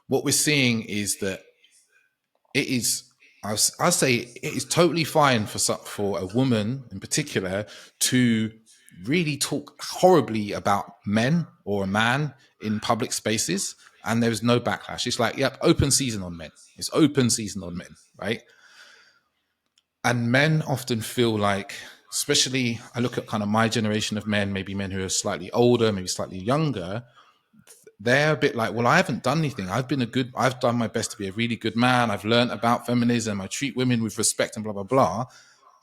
What we're seeing is that it is I say it is totally fine for a woman in particular to really talk horribly about men or a man in public spaces, and there's no backlash. It's like, yep, open season on men. It's open season on men, right? And men often feel like, especially I look at kind of my generation of men, maybe men who are slightly older, maybe slightly younger, they're a bit like, well, I haven't done anything. I've done my best to be a really good man. I've learned about feminism. I treat women with respect and blah, blah, blah.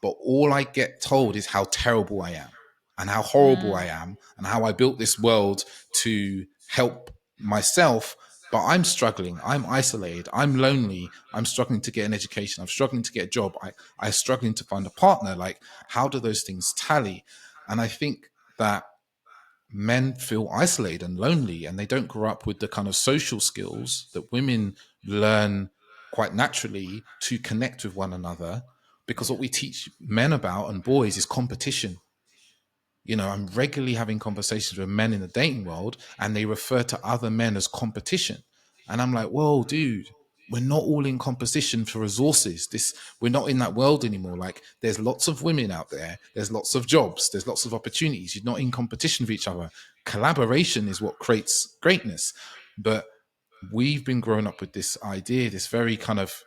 But all I get told is how terrible I am and how horrible I am and how I built this world to help myself. But I'm struggling. I'm isolated. I'm lonely. I'm struggling to get an education. I'm struggling to get a job. I'm struggling to find a partner. Like, how do those things tally? And I think that men feel isolated and lonely, and they don't grow up with the kind of social skills that women learn quite naturally to connect with one another. Because Yeah. what we teach men about and boys is competition. I'm regularly having conversations with men in the dating world, and they refer to other men as competition. And I'm like, whoa, dude, we're not all in competition for resources. We're not in that world anymore. Like, there's lots of women out there, there's lots of jobs, there's lots of opportunities. You're not in competition with each other. Collaboration is what creates greatness. But we've been growing up with this idea, this very kind of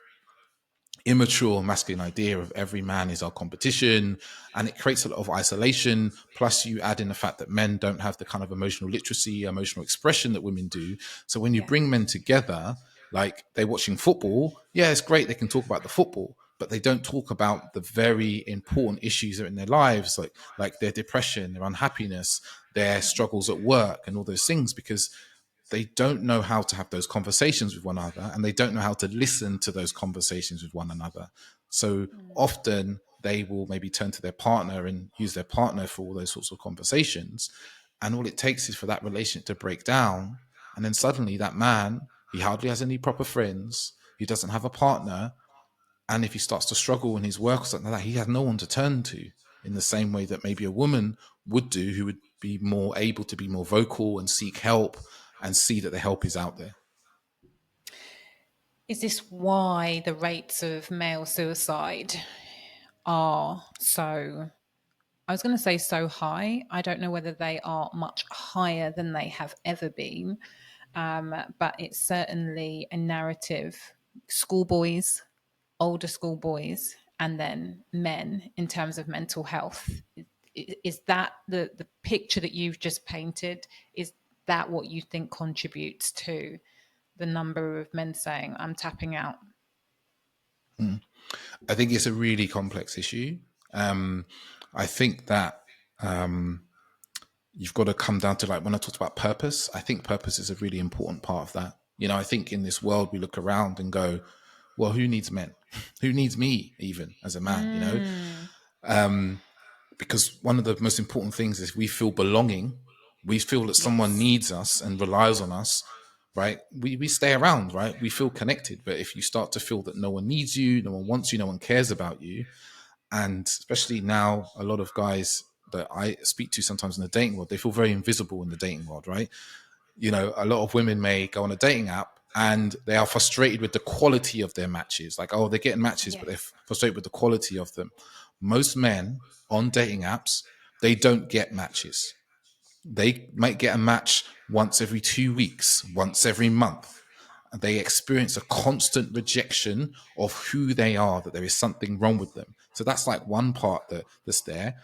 immature masculine idea of every man is our competition, and it creates a lot of isolation. Plus you add in the fact that men don't have the kind of emotional literacy, emotional expression that women do. So when you Yeah. bring men together, like they're watching football, yeah, it's great, they can talk about the football, but they don't talk about the very important issues that are in their lives, like their depression, their unhappiness, their struggles at work, and all those things, because they don't know how to have those conversations with one another, and they don't know how to listen to those conversations with one another. So often they will maybe turn to their partner and use their partner for all those sorts of conversations. And all it takes is for that relationship to break down. And then suddenly that man, he hardly has any proper friends. He doesn't have a partner. And if he starts to struggle in his work or something like that, he has no one to turn to in the same way that maybe a woman would do, who would be more able to be more vocal and seek help and see that the help is out there. Is this why the rates of male suicide are so, I was going to say so high. I don't know whether they are much higher than they have ever been, but it's certainly a narrative. Schoolboys, older schoolboys, and then men in terms of mental health. Is that the picture that you've just painted? Is that what you think contributes to the number of men saying, I'm tapping out? I think it's a really complex issue. I think that you've got to come down to, like, when I talked about purpose, I think purpose is a really important part of that. You know, I think in this world we look around and go, well, who needs men? Who needs me even as a man, you know? Because one of the most important things is we feel belonging. We feel that someone Yes. needs us and relies on us, right? We stay around, right? We feel connected. But if you start to feel that no one needs you, no one wants you, no one cares about you, and especially now, a lot of guys that I speak to sometimes in the dating world, they feel very invisible in the dating world, right? You know, a lot of women may go on a dating app and they are frustrated with the quality of their matches. Like, oh, they're getting matches, but they're Yes. frustrated with the quality of them. Most men on dating apps, they don't get matches. They might get a match once every 2 weeks, once every month. And they experience a constant rejection of who they are, that there is something wrong with them. So that's like one part that's there.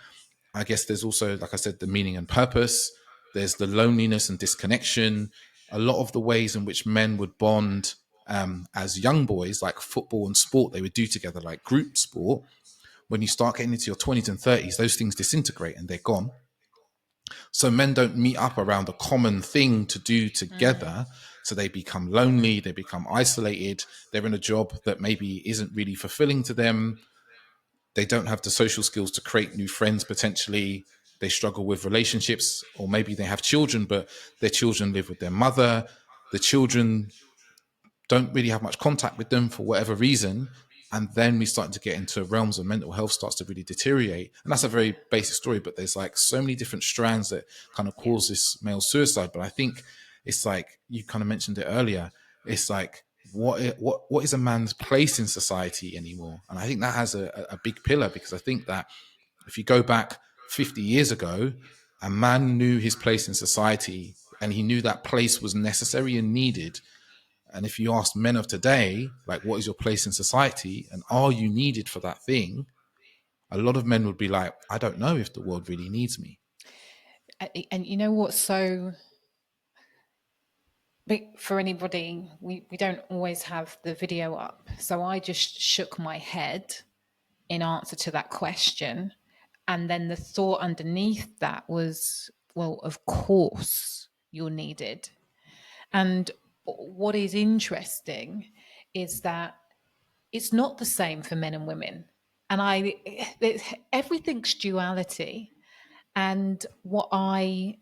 I guess there's also, like I said, the meaning and purpose. There's the loneliness and disconnection. A lot of the ways in which men would bond as young boys, like football and sport, they would do together, like group sport. When you start getting into your 20s and 30s, those things disintegrate and they're gone. So men don't meet up around a common thing to do together. So they become lonely, they become isolated, they're in a job that maybe isn't really fulfilling to them. They don't have the social skills to create new friends potentially. They struggle with relationships, or maybe they have children, but their children live with their mother. The children don't really have much contact with them for whatever reason. And then we start to get into realms of mental health starts to really deteriorate. And that's a very basic story, but there's like so many different strands that kind of Yeah. cause this male suicide. But I think it's like, you kind of mentioned it earlier. It's like, what is a man's place in society anymore? And I think that has a big pillar, because I think that if you go back 50 years ago, a man knew his place in society and he knew that place was necessary and needed. And if you ask men of today, like, what is your place in society and are you needed for that thing? A lot of men would be like, I don't know if the world really needs me. And you know what's so big for anybody? We don't always have the video up. So I just shook my head in answer to that question. And then the thought underneath that was, well, of course you're needed. And what is interesting is that it's not the same for men and women. And everything's duality. And what I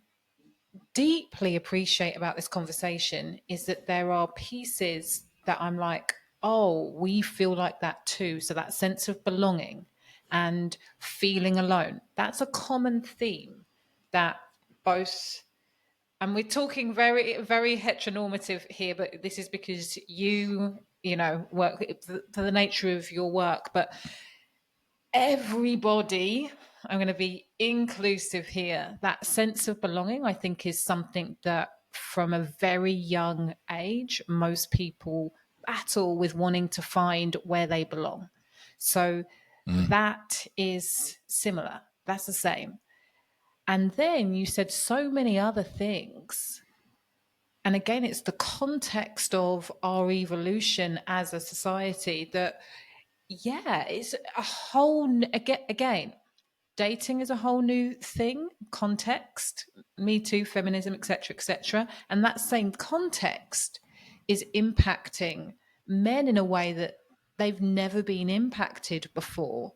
deeply appreciate about this conversation is that there are pieces that I'm like, oh, we feel like that too. So that sense of belonging and feeling alone, that's a common theme that both, and we're talking very, very heteronormative here, but this is because you know, work for the nature of your work, but everybody, I'm going to be inclusive here, that sense of belonging, I think, is something that from a very young age, most people battle with wanting to find where they belong. So that is similar. That's the same. And then you said so many other things. And again, it's the context of our evolution as a society that yeah, it's a whole again. Dating is a whole new thing. Context, Me Too, feminism, etc., etc., and that same context is impacting men in a way that they've never been impacted before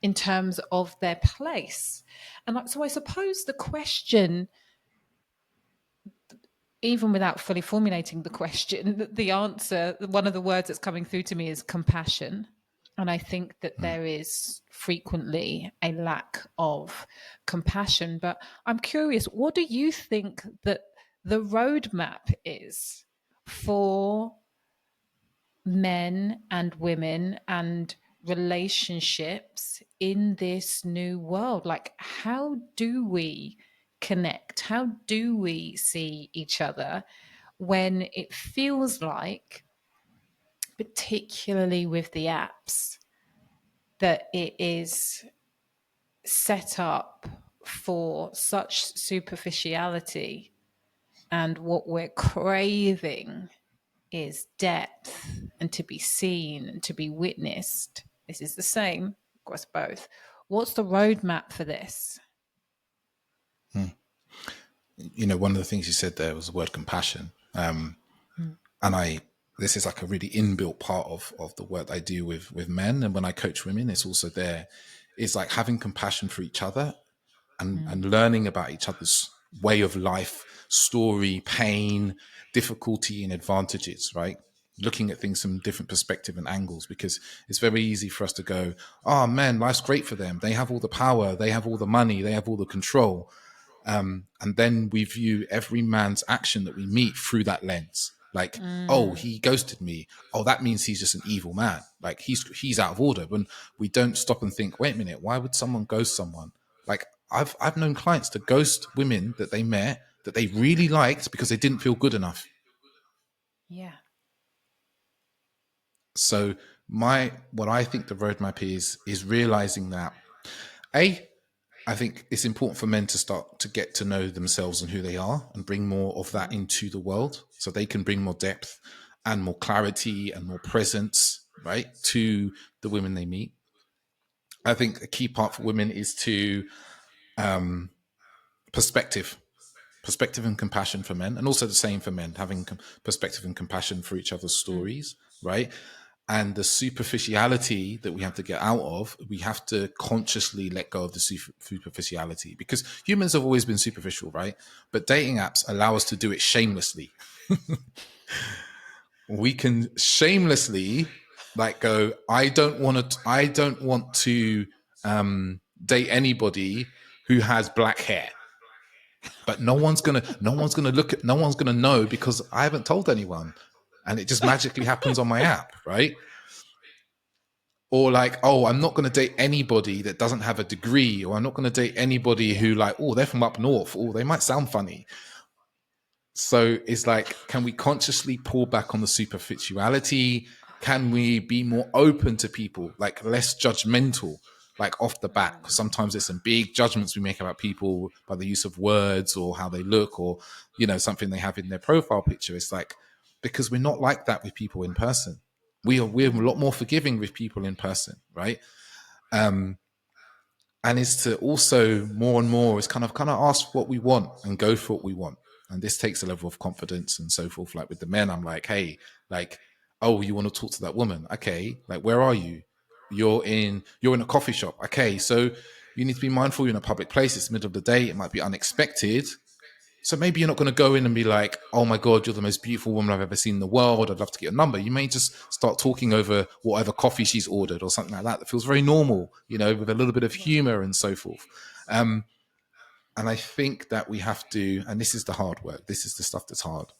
in terms of their place. And so I suppose the question, even without fully formulating the question, the answer, one of the words that's coming through to me is compassion. And I think that there is frequently a lack of compassion. But I'm curious, what do you think that the roadmap is for men and women and relationships in this new world? Like, how do we connect? How do we see each other when it feels like, particularly with the apps, that it is set up for such superficiality, and what we're craving is depth and to be seen and to be witnessed? This is the same across both. What's the roadmap for this? One of the things you said there was the word compassion. And this is like a really inbuilt part of the work I do with men. And when I coach women, it's also there. It's like having compassion for each other and learning about each other's way of life, story, pain, difficulty, and advantages, right? Looking at things from different perspective and angles, because it's very easy for us to go, oh man, life's great for them. They have all the power, they have all the money, they have all the control. And then we view every man's action that we meet through that lens. Like, oh, he ghosted me. Oh, that means he's just an evil man. Like he's out of order. When we don't stop and think, wait a minute, why would someone ghost someone? Like I've known clients to ghost women that they met that they really liked because they didn't feel good enough. Yeah. So what I think the roadmap is realizing that I think it's important for men to start to get to know themselves and who they are and bring more of that into the world so they can bring more depth and more clarity and more presence, right, to the women they meet. I think a key part for women is to perspective, perspective and compassion for men, and also the same for men, having perspective and compassion for each other's stories, right? And the superficiality that we have to get out of, we have to consciously let go of the superficiality, because humans have always been superficial, right? But dating apps allow us to do it shamelessly. We can shamelessly like go, I don't want to date anybody who has black hair. But no one's gonna know because I haven't told anyone. And it just magically happens on my app, right? Or like, oh, I'm not going to date anybody that doesn't have a degree, or I'm not going to date anybody who like, oh, they're from up north, or they might sound funny. So it's like, can we consciously pull back on the superficiality? Can we be more open to people, like less judgmental, like off the bat? Because sometimes there's some big judgments we make about people by the use of words or how they look, or something they have in their profile picture. It's like, because we're not like that with people in person. We're a lot more forgiving with people in person, right? And is to also more and more is kind of ask what we want and go for what we want. And this takes a level of confidence and so forth. Like with the men, I'm like, hey, like, oh, you want to talk to that woman? Okay, like, where are you? You're in a coffee shop. Okay, so you need to be mindful. You're in a public place. It's the middle of the day. It might be unexpected. So maybe you're not going to go in and be like, oh my God, you're the most beautiful woman I've ever seen in the world. I'd love to get a number. You may just start talking over whatever coffee she's ordered or something like that. That feels very normal, with a little bit of humor and so forth. And I think that we have to, and this is the hard work, this is the stuff that's hard,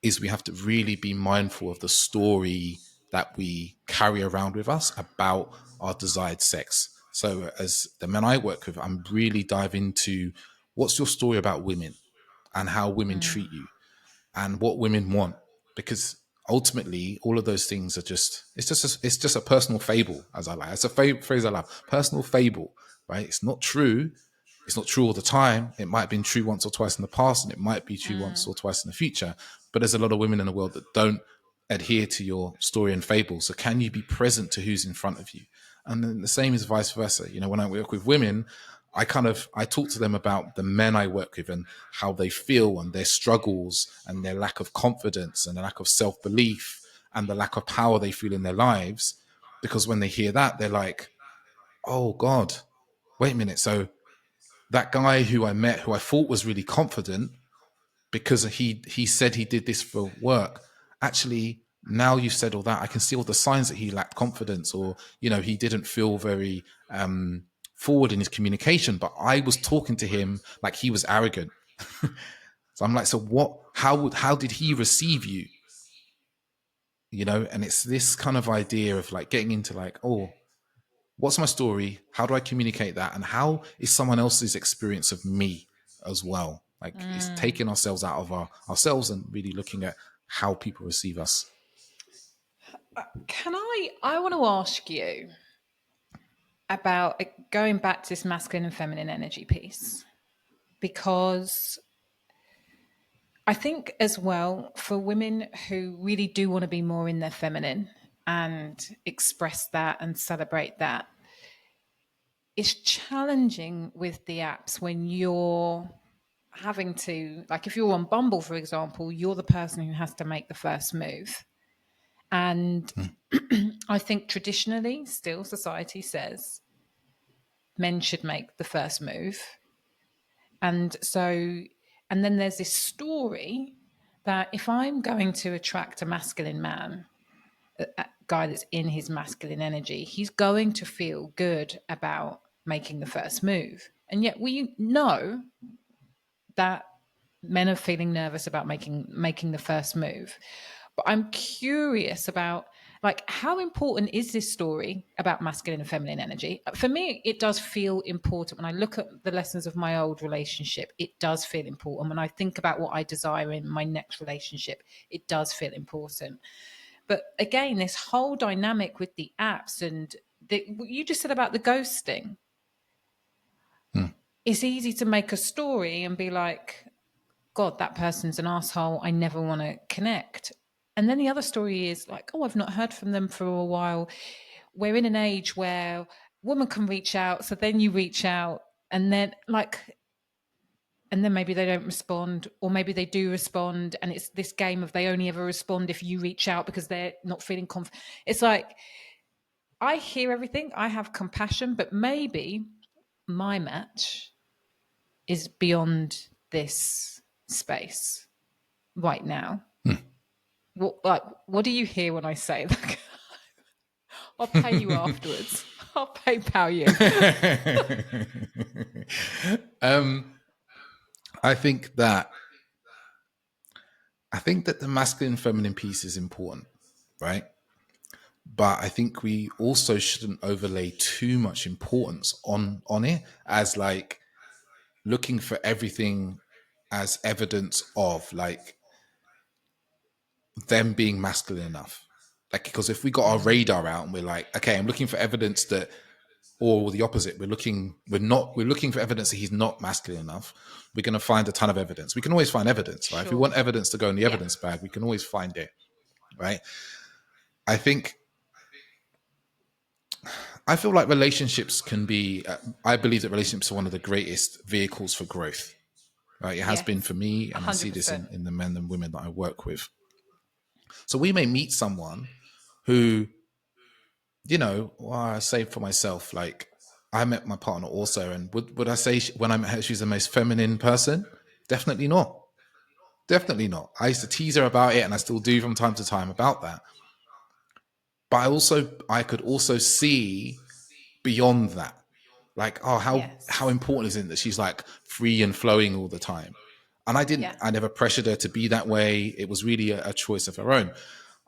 is we have to really be mindful of the story that we carry around with us about our desired sex. So as the men I work with, I'm really dive into what's your story about women and how women treat you and what women want, because ultimately all of those things are it's just a personal fable, as I like. It's a phrase I love, personal fable, right? It's not true. It's not true all the time. It might have been true once or twice in the past, and it might be true once or twice in the future. But there's a lot of women in the world that don't adhere to your story and fable? So can you be present to who's in front of you? And then the same is vice versa. You know, when I work with women, I talk to them about the men I work with and how they feel and their struggles and their lack of confidence and the lack of self-belief and the lack of power they feel in their lives. Because when they hear that, they're like, oh God, wait a minute. So that guy who I met, who I thought was really confident because he said he did this for work, actually, now you've said all that, I can see all the signs that he lacked confidence, or, you know, he didn't feel very forward in his communication, but I was talking to him like he was arrogant. So I'm like, so what, how did he receive you? You know, and it's this kind of idea of like getting into like, oh, what's my story? How do I communicate that? And how is someone else's experience of me as well? Like, it's taking ourselves out of ourselves and really looking at how people receive us. I want to ask you about going back to this masculine and feminine energy piece, because I think as well, for women who really do want to be more in their feminine and express that and celebrate that, it's challenging with the apps when you're having to, like, if you're on Bumble, for example, you're the person who has to make the first move. And I think traditionally, still, society says men should make the first move. And so, and then there's this story that if I'm going to attract a masculine man, a guy that's in his masculine energy, he's going to feel good about making the first move. And yet we know that men are feeling nervous about making the first move. But I'm curious about, like, how important is this story about masculine and feminine energy? For me, it does feel important. When I look at the lessons of my old relationship, it does feel important. When I think about what I desire in my next relationship, it does feel important. But again, this whole dynamic with the apps and what you just said about the ghosting, it's easy to make a story and be like, God, that person's an asshole. I never want to connect. And then the other story is like, oh, I've not heard from them for a while. We're in an age where women can reach out. So then you reach out and then maybe they don't respond, or maybe they do respond. And it's this game of they only ever respond if you reach out because they're not feeling confident. It's like, I hear everything. I have compassion, but maybe my match is beyond this space right now. What do you hear when I say that? I'll pay you afterwards. I'll PayPal you. I think that the masculine and feminine piece is important, right? But I think we also shouldn't overlay too much importance on it as like looking for everything as evidence of like them being masculine enough. Like, because if we got our radar out and we're like, okay, I'm looking for evidence that, or the opposite, we're looking for evidence that he's not masculine enough, we're going to find a ton of evidence. We can always find evidence, right? If we want evidence to go in the evidence bag, we can always find it, right? I feel like relationships can be, I believe that relationships are one of the greatest vehicles for growth, right? It has been for me, and 100%. I see this in the men and women that I work with. So we may meet someone who, you know, well, I say for myself, like, I met my partner also, and would I say when I met her, she's the most feminine person? Definitely not. Definitely not. I used to tease her about it, and I still do from time to time about that. But I could also see beyond that. Like, oh, how important is it that she's like free and flowing all the time? And I never pressured her to be that way. It was really a choice of her own.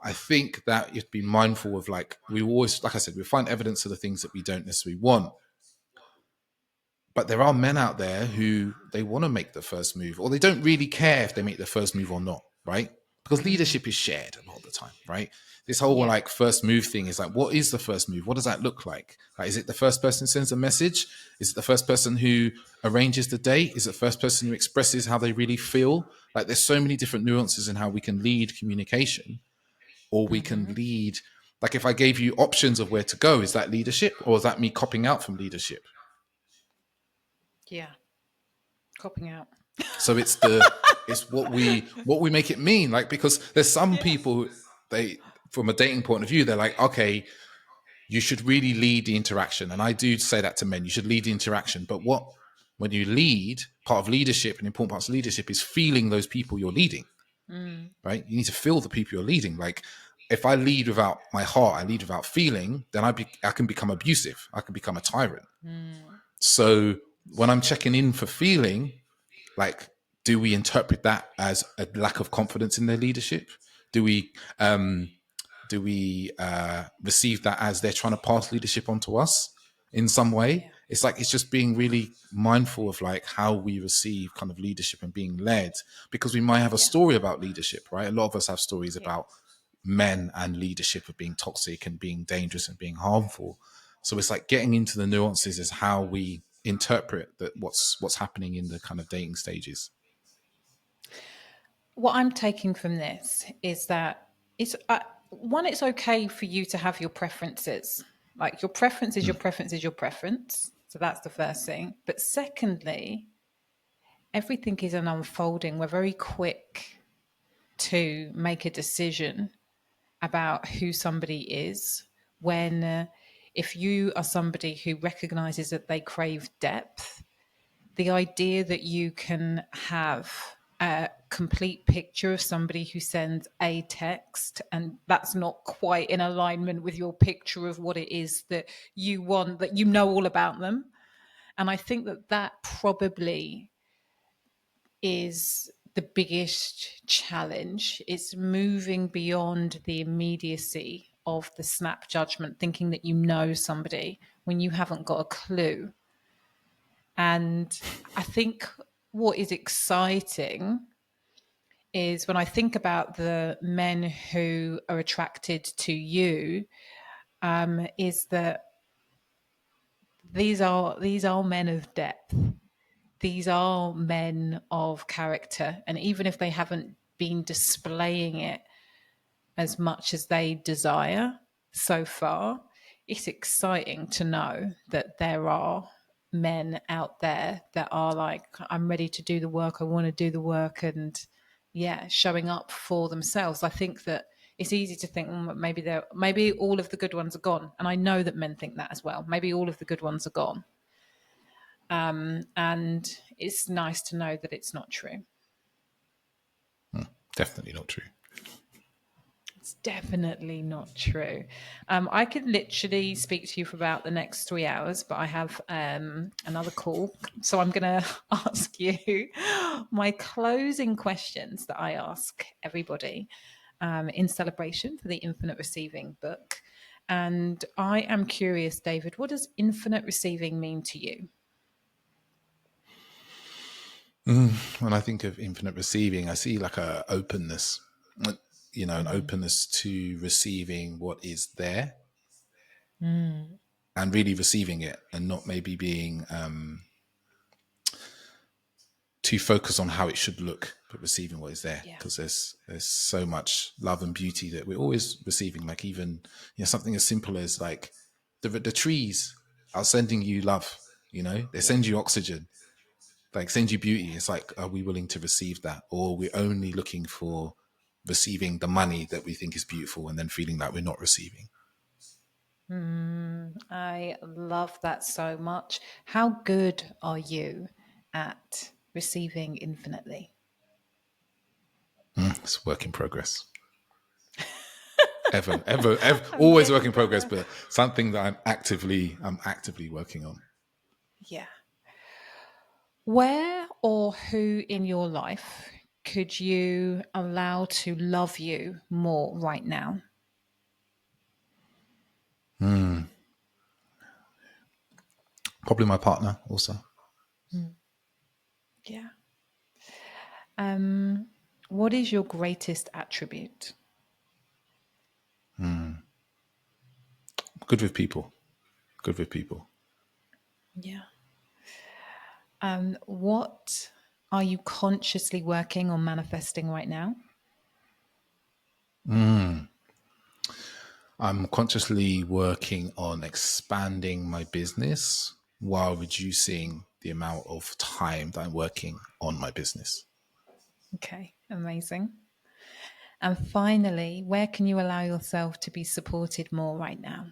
I think that you have to be mindful of, like, we always, like I said, we find evidence of the things that we don't necessarily want. But there are men out there who they want to make the first move, or they don't really care if they make the first move or not, right? Because leadership is shared a lot of the time, right? This whole like first move thing is like, what is the first move? What does that look like? Like, is it the first person who sends a message? Is it the first person who arranges the date? Is it the first person who expresses how they really feel? Like, there's so many different nuances in how we can lead communication. or we can lead. Like if I gave you options of where to go, is that leadership, or is that me copping out from leadership? Yeah. Copping out. So it's what we make it mean. Like, because there's some people, they, from a dating point of view, they're like, okay, you should really lead the interaction. And I do say that to men, you should lead the interaction. But when you lead, part of leadership, an important part of leadership is feeling those people you're leading, right? You need to feel the people you're leading. Like if I lead without my heart, I lead without feeling, then I can become abusive. I can become a tyrant. So when I'm checking in for feeling, like, do we interpret that as a lack of confidence in their leadership? Do we receive that as they're trying to pass leadership onto us in some way? Yeah. It's like, it's just being really mindful of like how we receive kind of leadership and being led, because we might have a Yeah. story about leadership, right? A lot of us have stories Yeah. about men and leadership of being toxic and being dangerous and being harmful. So it's like getting into the nuances is how we interpret that what's happening in the kind of dating stages. What I'm taking from this is that it's one, it's okay for you to have your preferences. Like your preference is your preference is your preference. So that's the first thing. But secondly, everything is an unfolding. We're very quick to make a decision about who somebody is when if you are somebody who recognizes that they crave depth, the idea that you can have a complete picture of somebody who sends a text and that's not quite in alignment with your picture of what it is that you want, that you know all about them. And I think that that probably is the biggest challenge. It's moving beyond the immediacy of the snap judgment, thinking that you know somebody when you haven't got a clue. And I think what is exciting is when I think about the men who are attracted to you, is that these are men of depth. These are men of character. And even if they haven't been displaying it as much as they desire so far, it's exciting to know that there are men out there that are like, I'm ready to do the work, I want to do the work, and yeah, showing up for themselves. I think that it's easy to think, maybe all of the good ones are gone. And I know that men think that as well. Maybe all of the good ones are gone. And it's nice to know that it's not true. Definitely not true. It's definitely not true. I could literally speak to you for about the next 3 hours, but I have another call. So I'm going to ask you my closing questions that I ask everybody in celebration for the Infinite Receiving book. And I am curious, David, what does infinite receiving mean to you? When I think of infinite receiving, I see like a openness, an openness to receiving what is there and really receiving it, and not maybe being too focused on how it should look, but receiving what is there. Yeah. Because there's so much love and beauty that we're always receiving. Like even something as simple as like the trees are sending you love. They send you oxygen, like send you beauty. It's like, are we willing to receive that, or we're only looking for receiving the money that we think is beautiful, and then feeling like we're not receiving? I love that so much. How good are you at receiving infinitely? It's a work in progress. ever, always work in progress, but something that I'm actively working on. Yeah. Where or who in your life could you allow to love you more right now? Probably my partner also. Yeah. What is your greatest attribute? Good with people. Good with people. Yeah. What are you consciously working on manifesting right now? I'm consciously working on expanding my business while reducing the amount of time that I'm working on my business. Okay, amazing. And finally, where can you allow yourself to be supported more right now?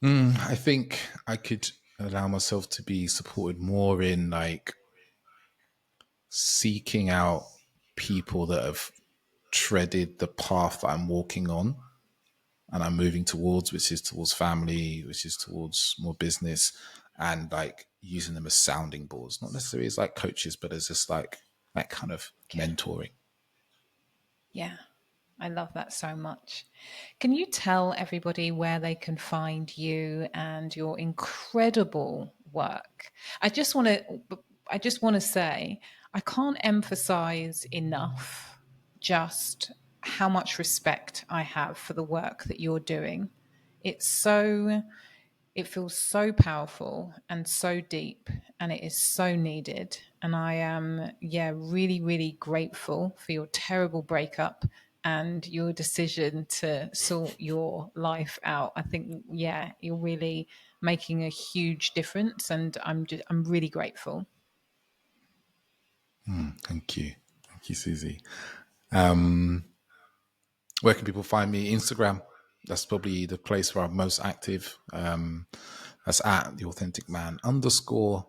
I think I could allow myself to be supported more in like seeking out people that have treaded the path that I'm walking on and I'm moving towards, which is towards family, which is towards more business, and like using them as sounding boards, not necessarily as like coaches, but as just like that kind of Okay. mentoring. Yeah, I love that so much. Can you tell everybody where they can find you and your incredible work? I just want to I just want to say I can't emphasize enough just how much respect I have for the work that you're doing. It's so it feels so powerful and so deep, and it is so needed. And I am, yeah, really, really grateful for your terrible breakup and your decision to sort your life out. I think, yeah, you're really making a huge difference, and I'm really grateful. Thank you. Thank you, Susie. Where can people find me? Instagram. That's probably the place where I'm most active. That's at the authentic man underscore.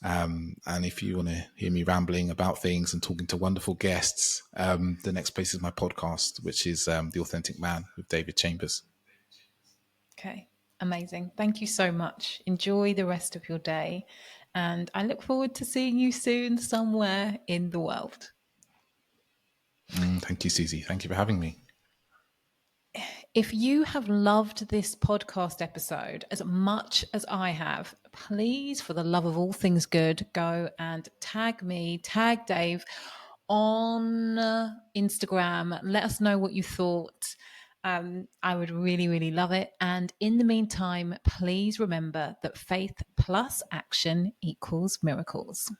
And if you want to hear me rambling about things and talking to wonderful guests, the next place is my podcast, which is The Authentic Man with David Chambers. Okay, amazing. Thank you so much. Enjoy the rest of your day, and I look forward to seeing you soon somewhere in the world. Thank you, Susie. Thank you for having me. If you have loved this podcast episode as much as I have, please, for the love of all things good, go and tag me, tag Dave on Instagram. Let us know what you thought. I would really, really love it. And in the meantime, please remember that faith plus action equals miracles.